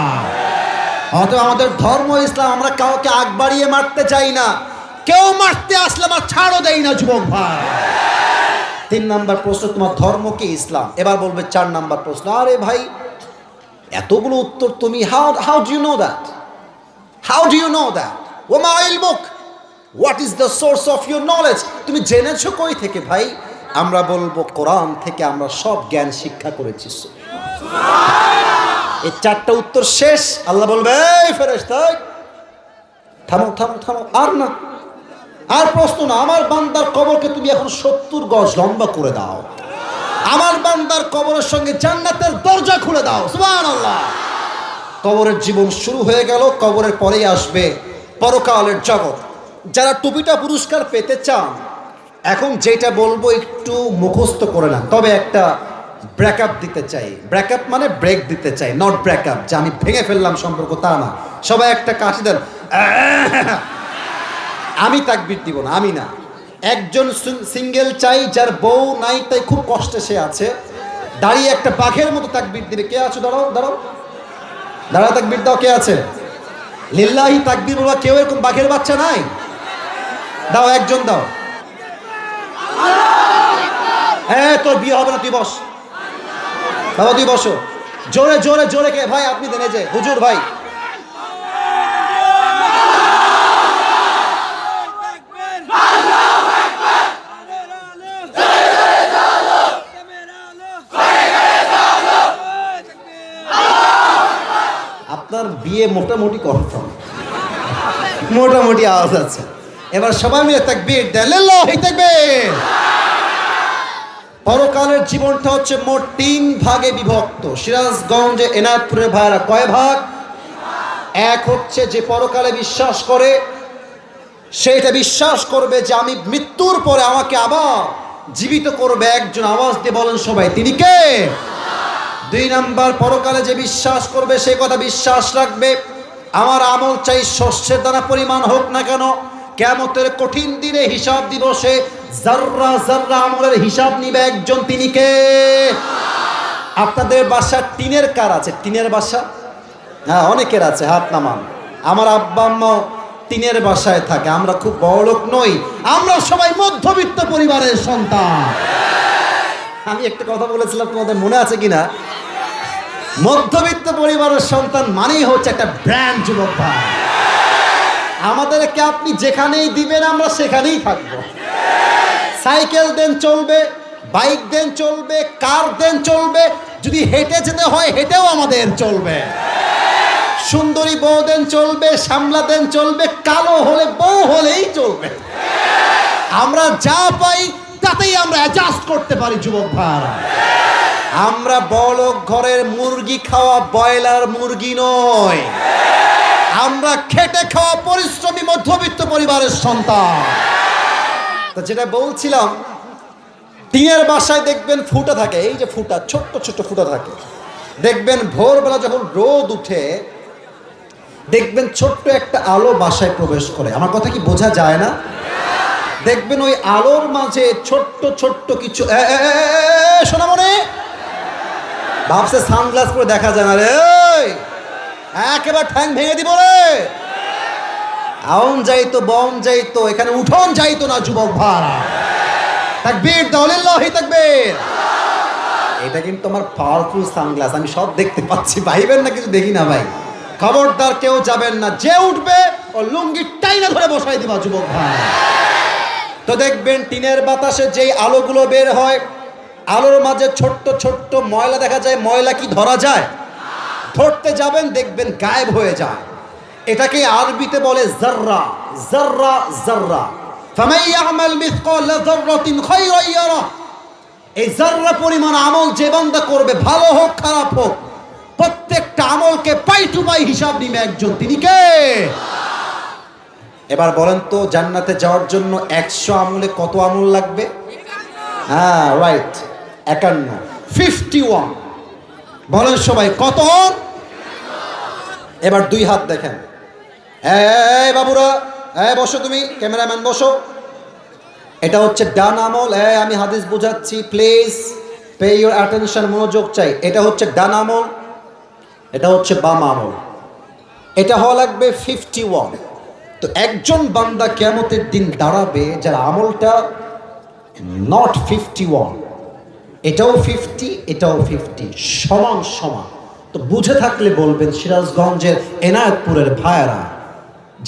অতএব আমাদের ধর্ম ইসলাম, আমরা কাউকে আগ বাড়িয়ে মারতে চাই না, কেউ মারতে আসলে আমরা ছাড়ও দেই না যুবক ভাই। 3 নাম্বার প্রশ্ন, তোমার ধর্ম কি? ইসলাম। এবার বলবে 4 নাম্বার প্রশ্ন, আরে ভাই এতগুলো উত্তর তুমি, how do you know that? How do you know that? ওমা ইলমুক, what is the source of your knowledge? তুমি জেনেছো কই থেকে ভাই? আমরা বলবো কোরআন থেকে আমরা সব জ্ঞান শিক্ষা করেছি। এই 4টা উত্তর শেষ। আল্লাহ বলবে, এই ফেরেশতা থামো থামো থামো, আর না, আর প্রশ্ন না। আমার বান্দার কবরকে তুমি এখন 70 গজ লম্বা করে দাও। আমার বান্দার কবরের সঙ্গে জান্নাতের দরজা খুলে দাও। সুবহানাল্লাহ। কবরের জীবন শুরু হয়ে গেল, কবরের পরেই আসবে পরকালের জগৎ। যারা টুপিটা পুরস্কার পেতে চান, এখন যেটা বলবো একটু মুখস্থ করে না, তবে একটা ব্রেকআপ দিতে চাই। ব্রেকআপ মানে ব্রেক দিতে চাই, নট ব্রেকআপ যে আমি ভেঙে ফেললাম সম্পর্ক, তা না। সবাই একটা কাশি দেন। আমি তাকবীর দিব না, আমি না। একজন সিঙ্গেল চাই, যার বউ নাই, তাই খুব কষ্টে সে আছে, দাঁড়িয়ে একটা বাঘের মতো তাকবীর দিবে। কে আছো? দাঁড়াও দাঁড়াও দাঁড়াও, তাকবীর দাও। কে আছে? লিল্লাহি তাকবীর বাবা, কেউ এরকম বাঘের বাচ্চা নাই? দাও, একজন দাও। হ্যাঁ, তোর বিয়ে হবে না, তুই বস বাবা, তুই বসো। জোরে জোরে জোরে কে ভাই? আপনি দেন, যে হুজুর ভাই। আপনার বিয়ে মোটামুটি কনফার্ম, মোটামুটি আওয়াজ আছে। এবার সবাই মিলে তাকবীর দেন, লিল্লাহি তাকবীর। পরকালের জীবনটা হচ্ছে মোট 3 ভাগে বিভক্ত। সিরাজগঞ্জে এনায়তপুরের ভাইরা কয় ভাগ? এক হচ্ছে যে পরকালে বিশ্বাস করে, সেটা বিশ্বাস করবে যে আমি মৃত্যুর পরে আমাকে আবার জীবিত করবে একজন। আওয়াজ দিয়ে বলেন সবাই, তিনি কে? 2 নাম্বার, পরকালে যে বিশ্বাস করবে সে কথা বিশ্বাস রাখবে আমার আমল চাই শস্যের দানা পরিমাণ হোক না কেন, কিয়ামতের কঠিন দিনে হিসাব দিবসে জাররা জাররা আমলের হিসাব নিবে একজন, তিনি কে? আপনাদের বাসা টিনের কার আছে? টিনের বাসা? হ্যাঁ, অনেকের আছে, হাত নামান। আমার আব্বা আম্মা টিনের বাসায় থাকে। আমরা খুব বড়লোক নই, আমরা সবাই মধ্যবিত্ত পরিবারের সন্তান। আমি একটা কথা বলেছিলাম, তোমাদের মনে আছে কিনা? মধ্যবিত্ত পরিবারের সন্তান মানেই হচ্ছে একটা ব্র্যান্ড। যুবক ভাই, আমাদেরকে আপনি যেখানেই দিবেন আমরা সেখানেই থাকবো। সাইকেল দেন চলবে, বাইক দেন চলবে, কার দেন চলবে, যদি হেঁটে যেতে হয় হেঁটেও আমাদের চলবে। সুন্দরী বউ দেন চলবে, শ্যামলা দেন চলবে, কালো হলে বউ হলেই চলবে। আমরা যা পাই তাতেই আমরা অ্যাডজাস্ট করতে পারি। যুবক ভাই, আমরা বড়লোক ঘরের মুরগি খাওয়া ব্রয়লার মুরগি নয়, আমরা খেটে খাওয়া পরিশ্রমী মধ্যবিত্ত পরিবারের সন্তান। তো যেটা বলছিলাম, টিনের বাসায় দেখবেন ফুটা থাকে, এই যে ফুটা, ছোট্ট ছোট্ট ফুটা থাকে। দেখবেন ভোরবেলা যখন রোদ উঠে, দেখবেন ছোট্ট একটা আলো বাসায় প্রবেশ করে। আমার কথা কি বোঝা যায় না? দেখবেন ওই আলোর মাঝে ছোট্ট ছোট্ট কিছু, শোনা মনে ভাবছে সানগ্লাস করে দেখা যায় না রে, একেবারে ঠ্যাং ভেঙে দিব রে। আউন যাইতো, বম যাইতো, এখানে উঠোন যাইতো না। যুবক ভাই, তাকবীর দাও, লিল্লাহি তাকবীর। এটা কিন্তু আমার পাওয়ারফুল সানগ্লাস, আমি সব দেখতে পাচ্ছি। ভাইবেন না কিছু দেখি না ভাই, খবরদার কেউ যাবেন না। যে উঠবে ও লুঙ্গি টাইনা ধরে বসাই দিবা। যুবক ভাই, তো দেখবেন টিনের বাতাসে যেই আলোগুলো বের হয়, আলোর মাঝে ছোট্ট ছোট্ট ময়লা দেখা যায়। ময়লা কি ধরা যায়? ধরতে যাবেন দেখবেন গায়েব হয়ে যায়। এটাকে আরবিতে বলে জাররা, জাররা জাররা। ফামান ইয়ামাল মিসকাল যাররাতিন খায়রান ইয়ারা। এই জাররা পরিমাণ আমল যে বান্দা করবে, ভালো হোক খারাপ হোক, প্রত্যেকটা আমলকে পাই টু পাই হিসাব নিবে একজন, তিনি কে? এবার বলেন তো, জান্নাতে যাওয়ার জন্য 100 আমলে কত আমল লাগবে? হ্যাঁ, রাইট, 51, 51। বলেন সবাই কত? এবার 2 হাত দেখেন। এই বাবুরা, বসো, তুমি ক্যামেরাম্যান বসো। এটা হচ্ছে ডান আমল। আমি হাদিস বোঝাচ্ছি, প্লিজ পে ইউর অ্যাটেনশন, মনোযোগ চাই। এটা হচ্ছে ডান আমল, এটা হচ্ছে বাম আমল। এটা হওয়া লাগবে 51। তো একজন বান্দা কিয়ামতের দিন দাঁড়াবে যার আমলটা নট 51, এটাও 50, এটাও 50, সমান সমান। তো বুঝে থাকলে বলবেন, সিরাজগঞ্জের এনায়েতপুরের ভাইয়েরা,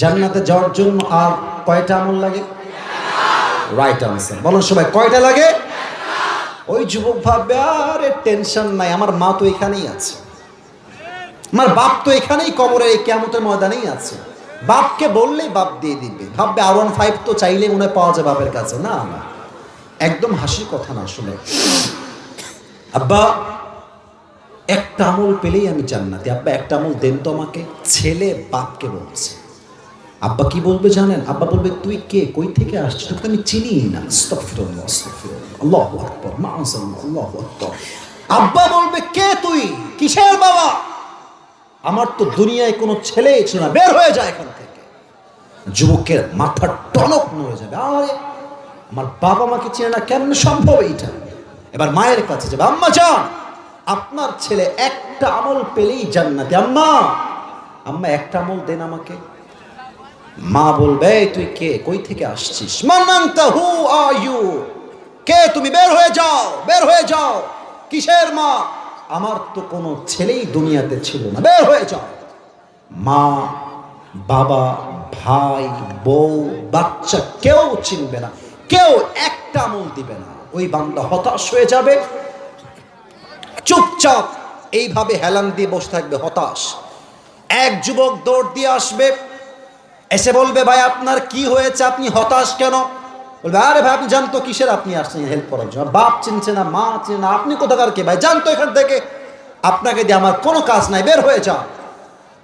জান্নাতে যাওয়ার জন্য আর কয়টা আমল লাগে? রাইট আনসার, বলুন সবাই, কয়টা লাগে? ওই যুবক ভাববে, আরে টেনশন নাই, আমার মা তো এখানেই আছে, আমার বাপ তো এখানেই কবরের এই কিয়ামতের ময়দানেই আছে, বাপকে বললেই বাপ দিয়ে দিবে। ভাববে R15 তো চাইলে মনে পাওয়া যায় বাপের কাছে। না না, একদম হাসির কথা না। শুনে, আব্বা একটা আমল পেলেই আমি জান্নাতি, আব্বা একটা আমল দেন তো আমাকে। ছেলে বাপকে বলছে। আব্বা কি বলবে জানেন? আব্বা বলবে, তুই কে, কই থেকে আসছিস, তোকে আমি চিনি না। আস্তাগফিরুল্লাহ, আস্তাগফিরুল্লাহ, আল্লাহু আকবার, মাআযাল্লাহ, আল্লাহু আকবার। আব্বা বলবে, কে তুই, কিসের বাবা? আমার তো দুনিয়ায় কোনো ছেলেই ছিল না, বের হয়ে যায় এখান থেকে। যুবকের মাথা টনক নড়ে যাবে, আরে আমার বাবা মাকে চেনে না, কেমন সম্ভব এইটা? এবার মায়ের কাছে যাবে, আম্মা জান, আপনার ছেলে একটা আমল পেলেই জান্নাতি। আম্মা, আম্মা একটা আমল দেন আমাকে। মা বলবে এই তুই কে, কই থেকে আসছিস? মান আনতা, হু আর ইউ, কে তুমি? বের হয়ে যাও, বের হয়ে যাও। কিসের মা? আমার তো কোনো ছেলেই দুনিয়াতে ছিল না, বের হয়ে যাও। মা, বাবা, ভাই, বউ, বাচ্চা কেউ চিনবে না, কেউ একটা আমল দিবে না। ওই বান্দা হতাশ হয়ে যাবে, চুপচাপ এইভাবে হেলান দিয়ে বসে থাকবে হতাশ। এক যুবক দৌড় দিয়ে আসবে, এসে বলবে ভাই আপনার কি হয়েছে, আপনি হতাশ কেন? বলবে আরে ভাই আপনি জানতো কিসের, আপনি আসছেন হেল্প করার জন্য, বাপ চিনছে না, মা চিনে না, আপনি কোথাকার কে ভাই, জানতো এখান থেকে, আপনাকে দিয়ে আমার কোনো কাজ নাই, বের হয়ে যান।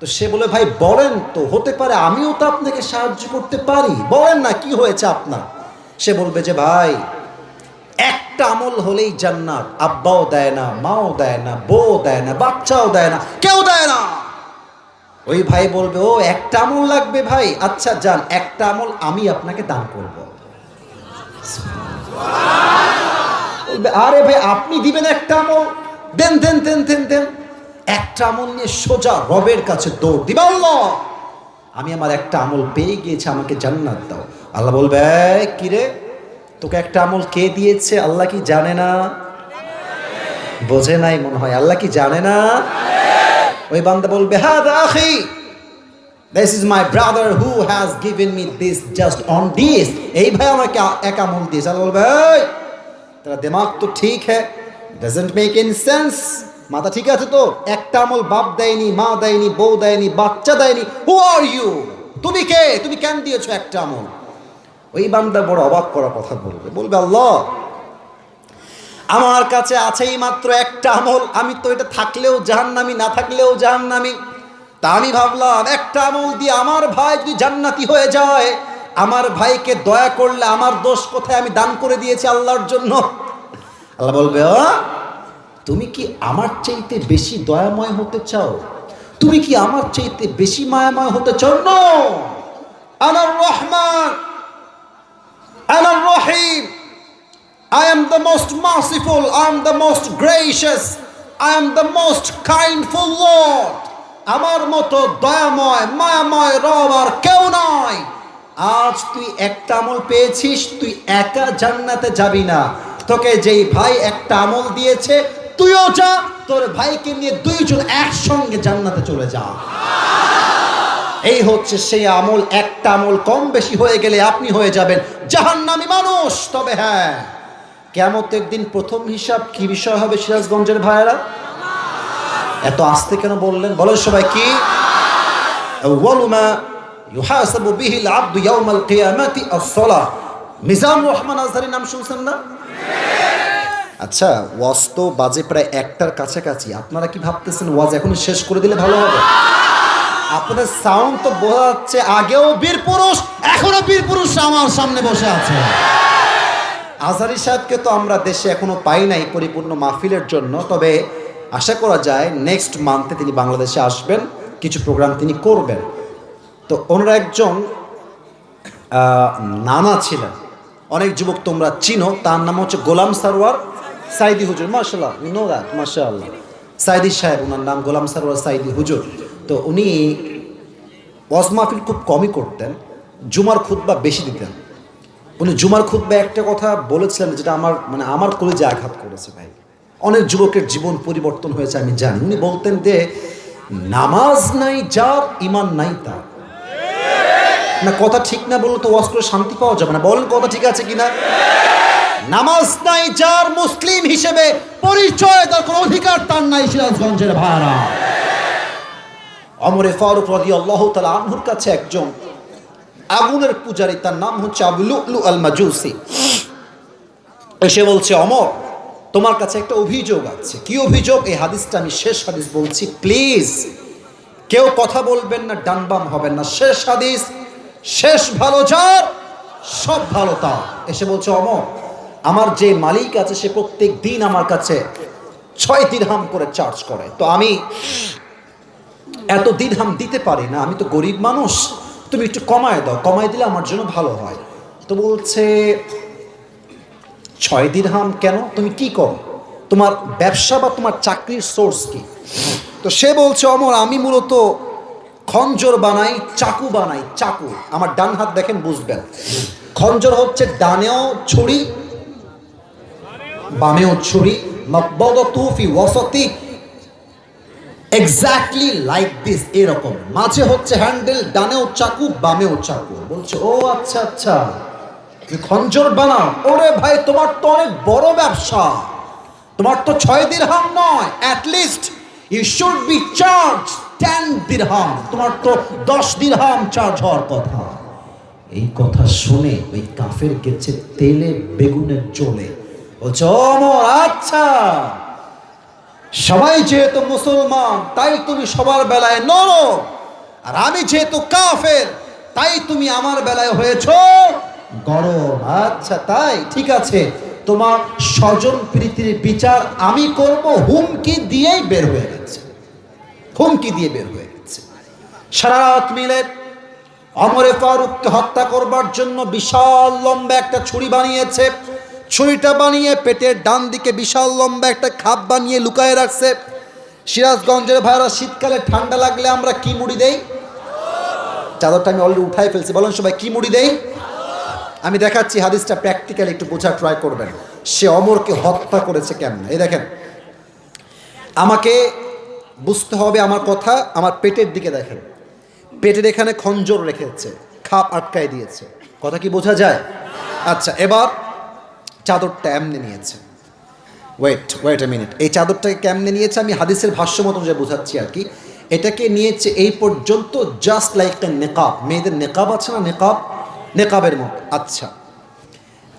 তো সে বলে ভাই বলেন তো, হতে পারে আমিও তো আপনাকে সাহায্য করতে পারি, বলেন না কি হয়েছে আপনার। সে বলবে যে ভাই একটা আমল হলেই জান্নাত, আব্বাও দেয় না, মাও দেয় না, বউ দেয় না, বাচ্চাও দেয় না, কেউ দেয় না। ওই ভাই বলবে ও একটা আমল লাগবে ভাই, আচ্ছা যান, একটা আমল আমি আপনাকে দান করব। বলবে আরে ভাই আপনি দিবেন একটা আমল, দেন দেন দেন দেন দেন। একটা আমল নিয়ে সোজা রবের কাছে দৌড় দিবে, আল্লাহ আমি আমার একটা আমল পেয়ে গিয়েছি, আমাকে জান্নাত দাও। আল্লাহ বলবে কি রে, তোকে একটা আমল কে দিয়েছে? আল্লাহ কি জানে না? বোঝে নাই মনে হয়, আল্লাহ কি জানে না? ওই বান্দা বলবে হাদা আখি, this is my brother who has given me this just on this, এই ভাই আমাকে এক আমল দিয়েছে। আল্লাহ বলবে এই তেরা দিমাগ তো ঠিক হ্যায়, doesn't make any sense, মাথা ঠিক আছে তো? একটা আমল বাপ দেয়নি, মা দেয়নি, বউ দেয়নি, বাচ্চা দেয়নি, who are you, তুমি কে, তুমি কেন দিয়েছো একটা আমল? ওই বান্দা বড় অবাক করা কথা বলবে, বলবে আল্লাহ আমার কাছে আছেই মাত্র একটা আমল, আমি তো এটা থাকলেও জাহান্নামী, না থাকলেও জাহান্নামী। তা আমি ভাবলাম একটা আমল দিয়ে আমার ভাই যদি জান্নাতি হয়ে যায়, আমার ভাইকে দয়া করলে আমার দোষ কোথায়, আমি দান করে দিয়েছি আল্লাহর জন্য। আল্লাহ বলবে তুমি কি আমার চাইতে বেশি দয়াময় হতে চাও? তুমি কি আমার চাইতে বেশি মায়াময় হতে চাও? নো, আনার রহমান, আনার রহিম, I am the most merciful, I am the most gracious, I am the most kindful Lord. আমার মতো দয়াময় মায়াময় রব আর কেউ নাই। আজ তুই একটা আমল পেয়েছিস, তুই একা জান্নাতে যাবি না, তোকে যেই ভাই একটা আমল দিয়েছে তুইও যা, তোর ভাইকে নিয়ে দুইজন একসঙ্গে জান্নাতে চলে যা। এই হচ্ছে সেই আমল, একটা আমল কম বেশি হয়ে গেলে আপনি হয়ে যাবেন জাহান্নামী মানুষ। তবে হ্যাঁ, কিয়ামতের দিন প্রথম হিসাব কি বিষয় হবে সিরাজগঞ্জের ভাইয়েরা? এত আস্তে কেন বললেন? বলেন সবাই কি? আউয়ালু মা ইউহাসাবু বিহিল আবদু ইয়াউমাল কিয়ামাতি আস-সালাহ। মিজানুর রহমান আজহারীর নাম শুনছেন না? আচ্ছা, ওয়াজ তো বাজে প্রায় একটার কাছাকাছি, আপনারা কি ভাবতেছেন ওয়াজ এখনই শেষ করে দিলে ভালো হবে? আপনাদের সাউন্ড তো বোঝা যাচ্ছে আগেও বীর পুরুষ, এখনো বীর পুরুষ আমার সামনে বসে আছে। আজহারী সাহেবকে তো আমরা দেশে এখনো পাই নাই পরিপূর্ণ মাহফিলের জন্য, তবে আশা করা যায় নেক্সট মান্থে তিনি বাংলাদেশে আসবেন, কিছু প্রোগ্রাম তিনি করবেন। তো ওনারা একজন নানা ছিলেন, অনেক যুবক তোমরা চিনো, তার নাম হচ্ছে গোলাম সারোয়ার সাইদি হুজুর। মাশাআল্লাহ, ইউ নো দ্যাট, মাশাআল্লাহ। সাইদি সাহেব ওনার নাম, গোলাম সারোয়ার সাইদি হুজুর। তো উনি ওয়াজ মাহফিল খুব কমই করতেন, জুমার খুতবা বেশি দিতেন। উনি জুমার খুতবায় একটা কথা বলেছিলেন যেটা আমার কলিজায় আঘাত করেছে ভাই। অনেক যুবকের জীবন পরিবর্তন হয়েছে আমি জানি। উনি বলতেন যে নামাজ নাই যার, ইমান নাই তার। না কথা ঠিক না বললে তো ওয়াজ করে শান্তি পাওয়া যাবে না, বলেন কথা ঠিক আছে কিনা? নামাজ নাই যার, মুসলিম হিসেবে পরিচয় তার কোনো অধিকার তার নাই সিরাজগঞ্জের ভাড়া। ওমর ফারুক রাদিয়াল্লাহু তাআলা আনহুর কাছে একজন আগুনের পূজারী, তার নাম হচ্ছে আবু লুলু আল মাজুসি, এসে বলছে ওমর তোমার কাছে একটা অভিযোগ আছে। কি অভিযোগ? এই হাদিসটা আমি শেষ হাদিস বলছি, প্লিজ কেউ কথা বলবেন না, ডানবাম হবেন না। শেষ হাদিস, শেষ ভালো যার সব ভালো তার। এসে বলছে ওমর আমার যে মালিক আছে সে প্রত্যেক দিন আমার কাছে 6 দিরহাম করে চার্জ করে, তো আমি এত দিরহাম দিতে পারি না, আমি তো গরিব মানুষ, তুমি একটু কমায় দাও, কমায় দিলে আমার জন্য ভালো হয়। তো বলছে 6 দিরহাম কেন, তুমি কি করো, তোমার ব্যবসা বা তোমার চাকরির সোর্স কি? তো সে বলছে ওমর আমি মূলত খঞ্জর বানাই, চাকু বানাই, চাকু। আমার ডান হাত দেখেন বুঝবেন, খঞ্জর হচ্ছে ডানেও ছুরি বামেও ছুরি, মাকবাদাতু ফি ওয়াসাতি, এক্স্যাক্টলি লাইক দিস, এরকম। মাঝে হচ্ছে হ্যান্ডেল, ডানেও চাকু বামেও চাকু। বলছে ও আচ্ছা আচ্ছা, তুমি খঞ্জর বানাও? ওরে ভাই, তোমার তো অনেক বড় ব্যবসা, তোমার তো 6 দিরহাম নয়, at least you should be charge 10 dirham, তোমার তো 10 দিরহাম চার্জ হওয়ার কথা। এই কথা শুনে ওই কাফের গেছে তেলে বেগুনের জ্বলে। বলছে ওমর আচ্ছা, সবাই যেহেতু মুসলমান তাই তুমি সবার বেলায় নরম, আর আমি যেহেতু কাফের তাই তুমি আমার বেলায় হয়েছ গরম। আচ্ছা তাই, ঠিক আছে, তোমার স্বজন প্রীতির বিচার আমি করব। হুমকি দিয়েই বের হয়ে গেছে, হুমকি দিয়ে বের হয়ে গেছে। সারা রাত মিলে ওমর ফারুককে হত্যা করবার জন্য বিশাল লম্বা একটা ছুরি বানিয়েছে। ছুরিটা বানিয়ে পেটের ডান দিকে বিশাল লম্বা একটা খাপ বানিয়ে লুকায় রাখছে। সিরাজগঞ্জের ভাইরা, শীতকালে ঠান্ডা লাগলে আমরা কি মুড়ি দেই? চাদরটা আমি অলরেডি উঠাই ফেলছি, বলেন সবাই কি মুড়ি দেই? আমি দেখাচ্ছি হাদিসটা প্র্যাকটিক্যালি একটু বোঝার ট্রাই করবেন। সে ওমরকে হত্যা করেছে কেমন, এই দেখেন। আমাকে বুঝতে হবে আমার কথা, আমার পেটের দিকে দেখেন। পেটের এখানে খঞ্জর রেখেছে, খাপ আটকায় দিয়েছে, কথা কি বোঝা যায়? আচ্ছা, এবার চাদরটা এমনি নিয়েছে। ওয়েট এ মিনিট, এই চাদরটাকে কেমনে নিয়েছে আমি হাদিসের ভাষ্য মতো যে বোঝাচ্ছি আর কি। এটাকে নিয়েছে এই পর্যন্ত, জাস্ট লাইক এ নেকাব। মেয়েদের নেকাব আছে না, নেকাব, নেকাবের মতো। আচ্ছা,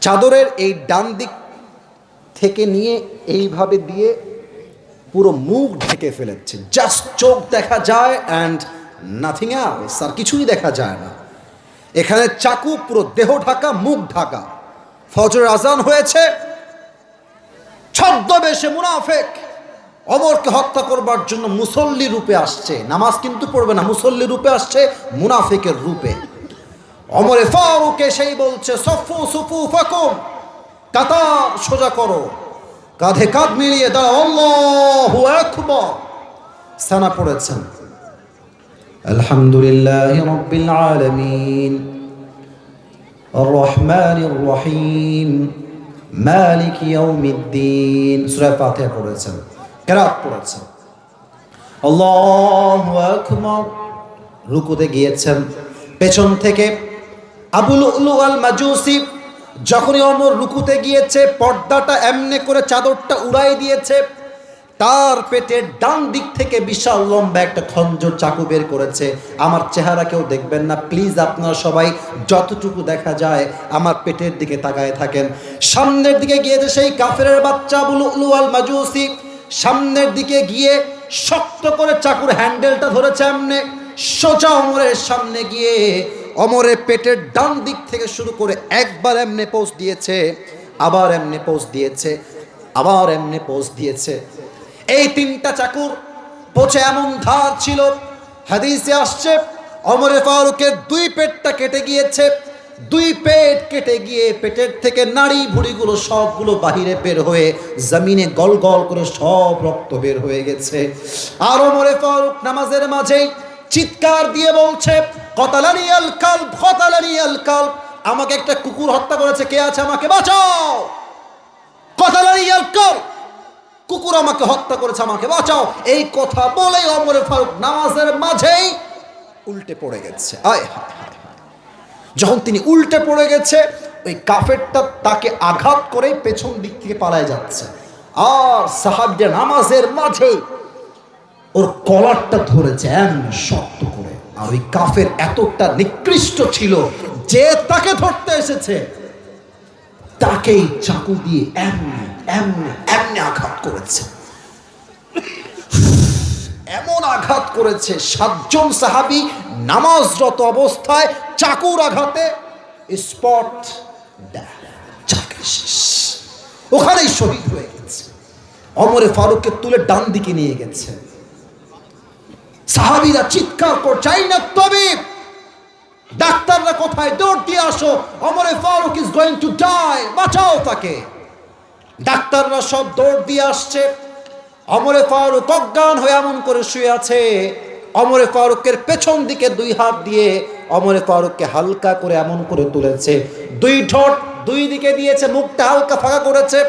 চাদরের এই ডান দিক থেকে নিয়ে এইভাবে দিয়ে পুরো মুখ ঢেকে ফেলেছে, জাস্ট চোখ দেখা যায় অ্যান্ড নাথিং এলস, আর কিছুই দেখা যায় না। এখানে চাকু, পুরো দেহ ঢাকা, মুখ ঢাকা। ফজরের আজান হয়েছে, ছদ্মবেশে মুনাফেক ওমরকে হত্যা করবার জন্য মুসল্লি রূপে আসছে। নামাজ কিন্তু পড়বে না, মুসল্লি রূপে আসছে, মুনাফিকের রূপে। ওমর ফারুক সেই বলছে সফু সুফুফাকুম, কাতার সোজা করো, কাঁধে কাঁধ মিলিয়ে দাও, আল্লাহু আকবার। সানা পড়েছেন আলহামদুলিল্লাহি রাব্বিল আলামিন আর রহমানির রহিম মালিক ইয়াউমিদ্দিন। সূরা ফাতিহা পড়েছেন, কিরাত পড়েছেন, আল্লাহু আকবার। রুকুতে গিয়েছেন, পেছন থেকে আবু লুলু আল মাজুসি যখনই ওমর রুকুতে গিয়েছে, পর্দাটা এমনি করে চাদরটা উড়াই দিয়েছে। তার পেটের ডান দিক থেকে বিশাল লম্বা একটা খঞ্জর চাকু বের করেছে। আমার চেহারা কেউ দেখবেন না প্লিজ, আপনারা সবাই যতটুকু দেখা যায় আমার পেটের দিকে তাকায় থাকেন। সামনের দিকে গিয়েছে সেই কাফেরের বাচ্চা আবু লুলু আল মাজুসি, সামনের দিকে গিয়ে শক্ত করে চাকুর হ্যান্ডেলটা ধরেছে এমনে, সোজা ওমরের সামনে গিয়ে ওমরের পেটের ডান দিক থেকে শুরু করে একবার এমনে পোজ দিয়েছে, আবার এমনে পোজ দিয়েছে, আবার এমনে পোজ দিয়েছে। এই তিনটা চাকুর পোছে এমন ধার ছিল, হাদিসে আসছে ওমরে ফারুকের 2 পেটটা কেটে গিয়েছে। 2 পেট কেটে গিয়ে পেটের থেকে নাড়ি ভুড়িগুলো সবগুলো বাহিরে বের হয়ে জমিনে গল গল করে সব রক্ত বের হয়ে গেছে। আর ওমরে ফারুক নামাজের মাঝেই চিৎকার দিয়ে বলছে কতালানি আল কালব, কতালানি আল কালব, আমাকে একটা কুকুর হত্যা করেছে, কে আছে আমাকে বাঁচাও। কতালানি আল কালব, কুকুর আমাকে হত্যা করেছে, আমাকে বাঁচাও। এই কথা বলে ওমর ফারুক নামাজের মাঝেই উল্টে পড়ে গেছে। আয় হায় হায়, যখন তিনি উল্টে পড়ে গেছে, ওই কাফেরটা তাকে আঘাত করে পেছন দিক থেকে পালায় যাচ্ছে। আর সাহাবীরা নামাজের মাঝে ওর কলারটা ধরেছে এমন শক্ত করে। আর ওই কাফের এতটা নিকৃষ্ট ছিল যে তাকে ধরতে এসেছে তাকেই চাকু দিয়ে এমনি এমনি এমনি আঘাত করেছে, এমন আঘাত করেছে 7 জন সাহাবী নামাজরত অবস্থায় চাকুর আঘাতে স্পট ওখানেই শহীদ হয়ে গেছে। ওমরে ফারুককে তুলে ডান দিকে নিয়ে গেছে। সাহাবীরা চিৎকার করে, চাই না তবিব, ডাক্তাররা কোথায়, দৌড় দিয়ে আসো, ওমরে Farooq is going to die, বাঁচাও তাকে। ডাক্তাররা সব দৌড় দিয়ে আসছে। ওমরে ফারুক অজ্ঞান হয়ে এমন করে শুয়ে আছে, ওমরে ফারুকের পেছন দিকে 2 হাত দিয়ে ওমরে ফারুককে হালকা করে এমন করে তুলেছে, 2 ঠোঁট 2 দিকে দিয়েছে, মুখটা হালকা ফাঁকা করেছে,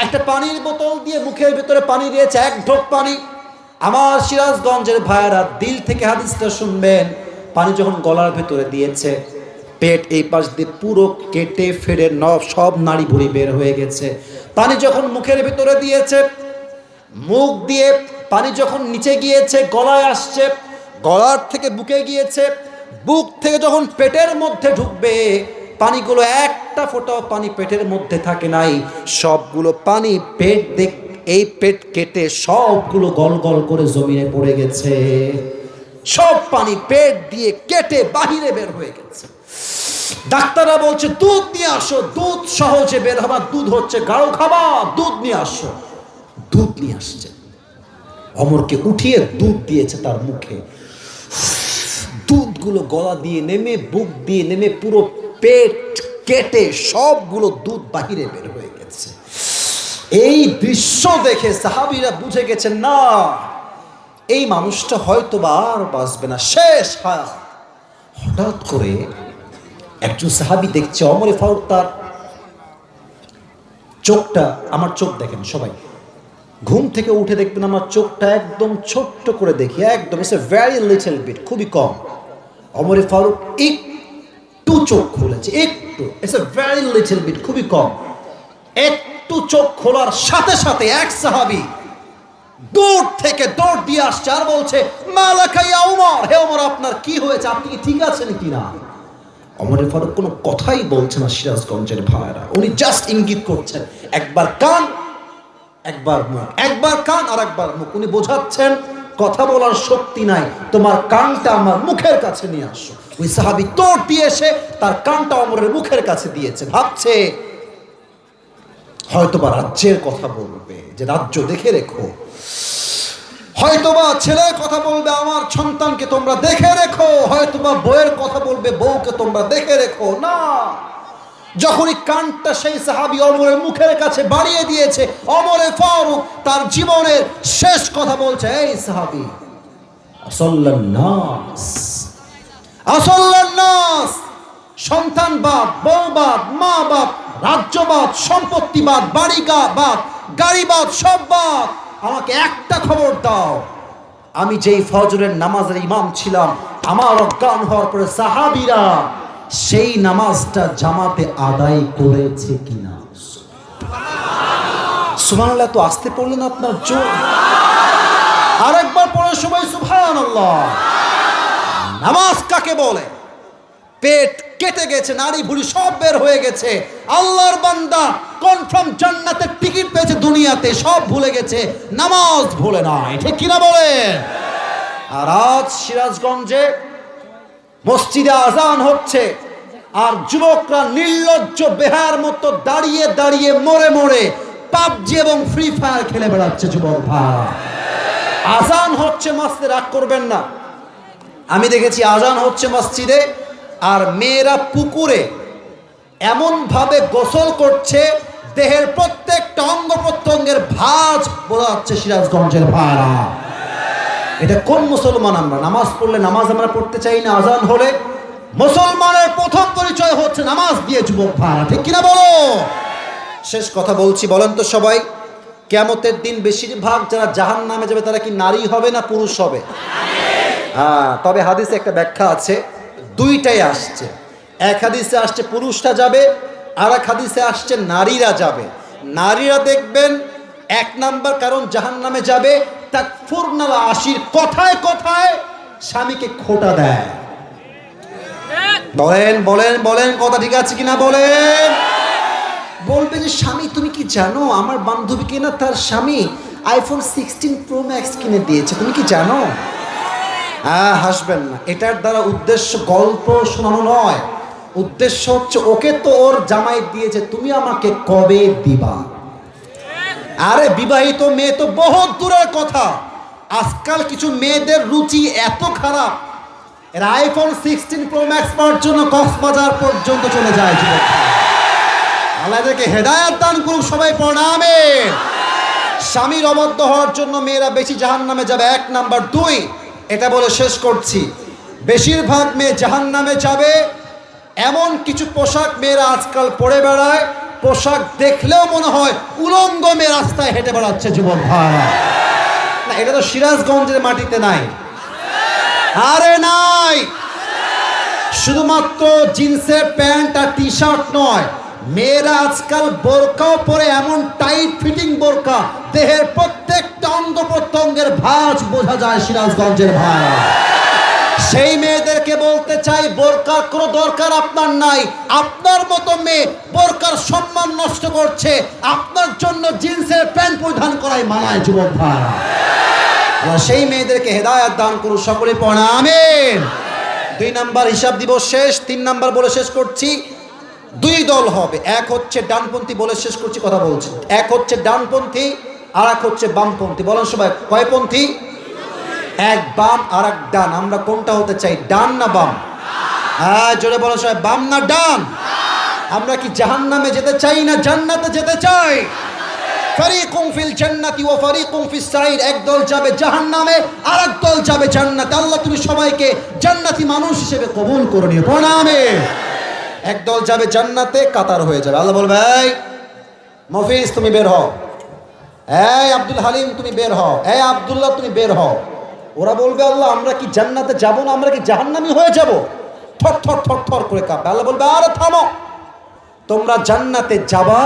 একটা পানির বোতল দিয়ে মুখের ভিতরে পানি দিয়েছে, 1 ঢোক পানি। আমার সিরাজগঞ্জের ভাইয়েরা দিল থেকে হাদিসটা শুনবেন। পানি যখন গলার ভিতরে দিয়েছে, পেট এই পাশ দিয়ে পুরো কেটে ফেড়ে সব নাড়ি ভুঁড়ি বের হয়ে গেছে। পানি যখন মুখের ভিতরে দিয়েছে, মুখ দিয়ে পানি যখন নিচে গিয়েছে, গলায় আসছে, গলার থেকে বুকে গিয়েছে, বুক থেকে যখন পেটের মধ্যে ঢুকবে, পানিগুলো একটা ফোঁটাও পানি পেটের মধ্যে থাকে নাই, সবগুলো পানি এই পেট কেটে সবগুলো গল গল করে জমিনে পড়ে গেছে। সব পানি পেট দিয়ে কেটে বাহিরে বের হয়ে গেছে। ডাক্তাররা বলছে দুধ নিয়ে আসো, দুধ সহজে বের হবার, দুধ হচ্ছে গাঢ় খাবার, দুধ নিয়ে আসো। দুধ নিয়ে আসছে, অমরকে উঠিয়ে দুধ দিয়েছে তার মুখে। দুধগুলো গলা দিয়ে নেমে, বুক দিয়ে নেমে, পুরো পেট কেটে সবগুলো দুধ বাহিরে বের হয়ে গেছে। এই দৃশ্য দেখে সাহাবীরা বুঝে গেছেন, না এই মানুষটা হয়তো বা আর বাঁচবে না, শেষ হায়াত। হঠাৎ করে একজন সাহাবী দেখছে ওমরে ফারুক তার চোখটা, আমার চোখ দেখেন সবাই, ঘুম থেকে উঠে দেখবেন আমার চোখটা একদম ছোট্ট করে দেখি, একদম it's a very little bit, খুবই কম। ওমরে ফারুক একটু চোখ খুলেছে, একটু, it's a very little bit, খুবই কম। একটু চোখ খোলার সাথে সাথে এক সাহাবী দূর থেকে দৌড় দিয়ে আসছে আর বলছে, মালাকা ইয়া ওমর, হে ওমর আপনার কি হয়েছে, আপনি কি ঠিক আছেন কিনা? ওমরে ফারুক কোনো কথাই বলছে না সিরাজগঞ্জের ভাইরা, উনি জাস্ট ইঙ্গিত করছেন, একবার কান একবার মুখ, একবার কান আর একবার মুখ। উনি বোঝাচ্ছেন কথা বলার শক্তি নাই, তোমার কানটা আমার মুখের কাছে নিয়ে আসো। ওই সাহাবী দৌড় দিয়ে এসে তার কানটা ওমরের মুখের কাছে দিয়েছে, ভাবছে হয়তোবা রাজ্যের কথা বলবে, যে রাজ্য দেখে রেখো, হয়তোবা ছেলের কথা বলবে, আমার সন্তানকে তোমরা দেখে রেখো, হয়তোবা বউয়ের কথা বলবে, বউকে তোমরা দেখে রেখো। না, যখনই কানটা সেই সাহাবী ওমরের মুখের কাছে বাড়িয়ে দিয়েছে, ওমরে ফারুক তার জীবনের শেষ কথা বলছে, এই সাহাবী, আসল্লান নাস, আসল্লান নাস, সন্তানবাদ, বউবাদ, মা বাদ, রাজ্যবাদ, সম্পত্তিবাদ, বাড়িবাদ, গাড়িবাদ, সব বাদ, আমাকে একটা খবর দাও, আমি যেই ফজরের নামাজের ইমাম ছিলাম, আমার অজ্ঞান হওয়ার পরে সাহাবীরা সেই নামাজটা জামাতে আদায় করেছে কিনা? সুবহানাল্লাহ। তো আসতে পড়লেন আপনার জোর, আরেকবার পড়ে সবাই সুবহানাল্লাহ। নামাজ কাকে বলে? পেট কেটে গেছে, নাড়ি ভুঁড়ি সব বের হয়ে গেছে, আল্লাহর বান্দা কনফার্ম জান্নাতের টিকিট পেয়েছে, দুনিয়াতে সব ভুলে গেছে, নামাজ ভুলে নাই, ঠিক কিনা বলে? আর আজ সিরাজগঞ্জে মসজিদে আজান হচ্ছে আর যুবকরা নির্লজ্জ বেহার মতো দাঁড়িয়ে দাঁড়িয়ে মরে মরে পাবজি এবং ফ্রি ফায়ার খেলে বেড়াচ্ছে যুবক ভাই। আজান হচ্ছে মসজিদে, রাগ করবেন না, আমি দেখেছি আজান হচ্ছে মসজিদে আর মেয়েরা পুকুরে এমন ভাবে গোসল করছে, দেহের প্রত্যেকটা অঙ্গ প্রত্যঙ্গের ভাঁজ বোঝা যাচ্ছে সিরাজগঞ্জের ভাড়া। এটা কোন মুসলমান? আমরা নামাজ পড়লে, নামাজ আমরা পড়তে চাই না, আজান হলে মুসলমানের প্রথম পরিচয় হচ্ছে নামাজ দিয়ে যুবক ভাড়া, ঠিক কিনা বলো? শেষ কথা বলছি, বলেন তো সবাই, কিয়ামতের দিন বেশিরভাগ যারা জাহান্নামে যাবে তারা কি নারী হবে না পুরুষ হবে? হ্যাঁ, তবে হাদিসে একটা ব্যাখ্যা আছে, দুইটাই আসছে। এক হাদিসে আসছে পুরুষরা যাবে, আর এক হাদিসে আসছে নারীরা যাবে। নারীরা দেখবেন 1 নাম্বার কারণ জাহান্নামে যাবে, তাকফুরনাল আশির, কথায় কথায় স্বামীকে খোঁটা দেয়। বলেন বলেন বলেন, কথা ঠিক আছে কিনা বলেন? বলবে যে স্বামী তুমি কি জানো আমার বান্ধবীকে না তার স্বামী আইফোন 16 প্রো ম্যাক্স কিনে দিয়েছে, তুমি কি জানো? হাসবেন না, এটার দ্বারা উদ্দেশ্য গল্প শোনানো নয়, উদ্দেশ্য হচ্ছে ওকে তো ওর জামাই দিয়েছে, তুমি আমাকে কবে দিবা? আরে বিবাহিত মেয়ে তো বহুত দূরের কথা, আজকাল কিছু মেয়েদের রুচি এত খারাপ, এরা আইফোন 16 প্রো ম্যাক্স পাওয়ার জন্য কক্সবাজার পর্যন্ত চলে যায়। যুবক আল্লাহ এদেরকে হেদায়েত দান করুক, সবাই পড়ে আমিন। স্বামীর অবাধ্য হওয়ার জন্য মেয়েরা বেশি জাহান্নামে যাবে, 1 নাম্বার। 2, এটা বলে শেষ করছি, বেশিরভাগ মেয়ে জাহান্নামে যাবে এমন কিছু পোশাক মেয়েরা আজকাল পরে বেড়ায়, পোশাক দেখলেও মনে হয় উলঙ্গ মেয়ে রাস্তায় হেঁটে বেড়াচ্ছে যুবক ভাইরা। না, এটা তো সিরাজগঞ্জের মাটিতে নাই, আরে নাই। শুধুমাত্র জিন্সের প্যান্ট আর টি শার্ট নয়, মেয়েরা আজকাল বোরকাও পরে, এমন টাইট ফিটিং বোরকা, দেহের প্রত্যেকটা অঙ্গ প্রত্যঙ্গের ভাঁজ বোঝা যায় সিরাজগঞ্জের ভাইরা। সেই মেয়েদেরকে বলতে চাই, বোরকার কোনো দরকার আপনার নাই। আপনার মতো মেয়ে বোরকার সম্মান নষ্ট করছে, আপনার জন্য জিন্সের প্যান্ট পরিধান করাই মানায় যুবক ভাইরা। সেই মেয়েদেরকে হেদায়েত দান করুন, সকলে পড়া আমিন। 2 নাম্বার হিসাব দিব শেষ, 3 নাম্বার বলে শেষ করছি। 2 দল হবে, এক হচ্ছে ডানপন্থী, বলে শেষ করছি, কথা বলছি। এক হচ্ছে ডানপন্থী আর এক হচ্ছে বামপন্থী। বলেন সবাই, কয়পন্থী? এক বাম আর এক ডান। আমরা কোনটা হতে চাই, ডান না বাম? হ্যাঁ, জোরে বলেন সবাই, বাম না ডান? আমরা কি জাহান্নামে যেতে চাই না জান্নাতে যেতে চাই? ফারিকুম ফিল জান্নাতি ওয়া ফারিকুম ফিস সাইর। এক দল যাবে জাহান্নামে আর এক দল যাবে জান্নাতে। আল্লাহ তুমি সবাইকে জান্নাতি মানুষ হিসেবে কবুল করে নিও, প্রণামে। এক দল যাবে জান্নাতে, কাতার হয়ে যাবে। আল্লাহ বলবে, এই মফিজ তুমি বের হও, এই আব্দুল হালিম তুমি বের হও, এই আব্দুল্লাহ তুমি বের হও। ওরা বলবে, আল্লাহ আমরা কি জান্নাতে যাব না, আমরা কি জাহান্নামী হয়ে যাব? থর থর থর থর করে কাঁপবে। আল্লাহ বলবে, আরে থামো, তোমরা জান্নাতে যাবা,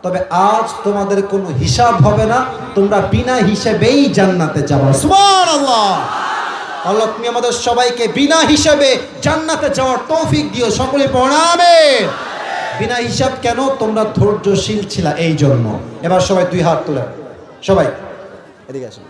তবে আজ তোমাদের কোনো হিসাব হবে না, তোমরা বিনা হিসেবেই জান্নাতে যাবা। সুবহানাল্লাহ। আল্লাহ তুমি আমাদের সবাইকে বিনা হিসাবে জান্নাতে যাওয়ার তৌফিক দিও, সকলে প্রণামে। বিনা হিসাব কেন? তোমরা ধৈর্যশীল ছিলা এই জন্য। এবার সবাই 2 হাত তুলে, সবাই এদিকে আসুন।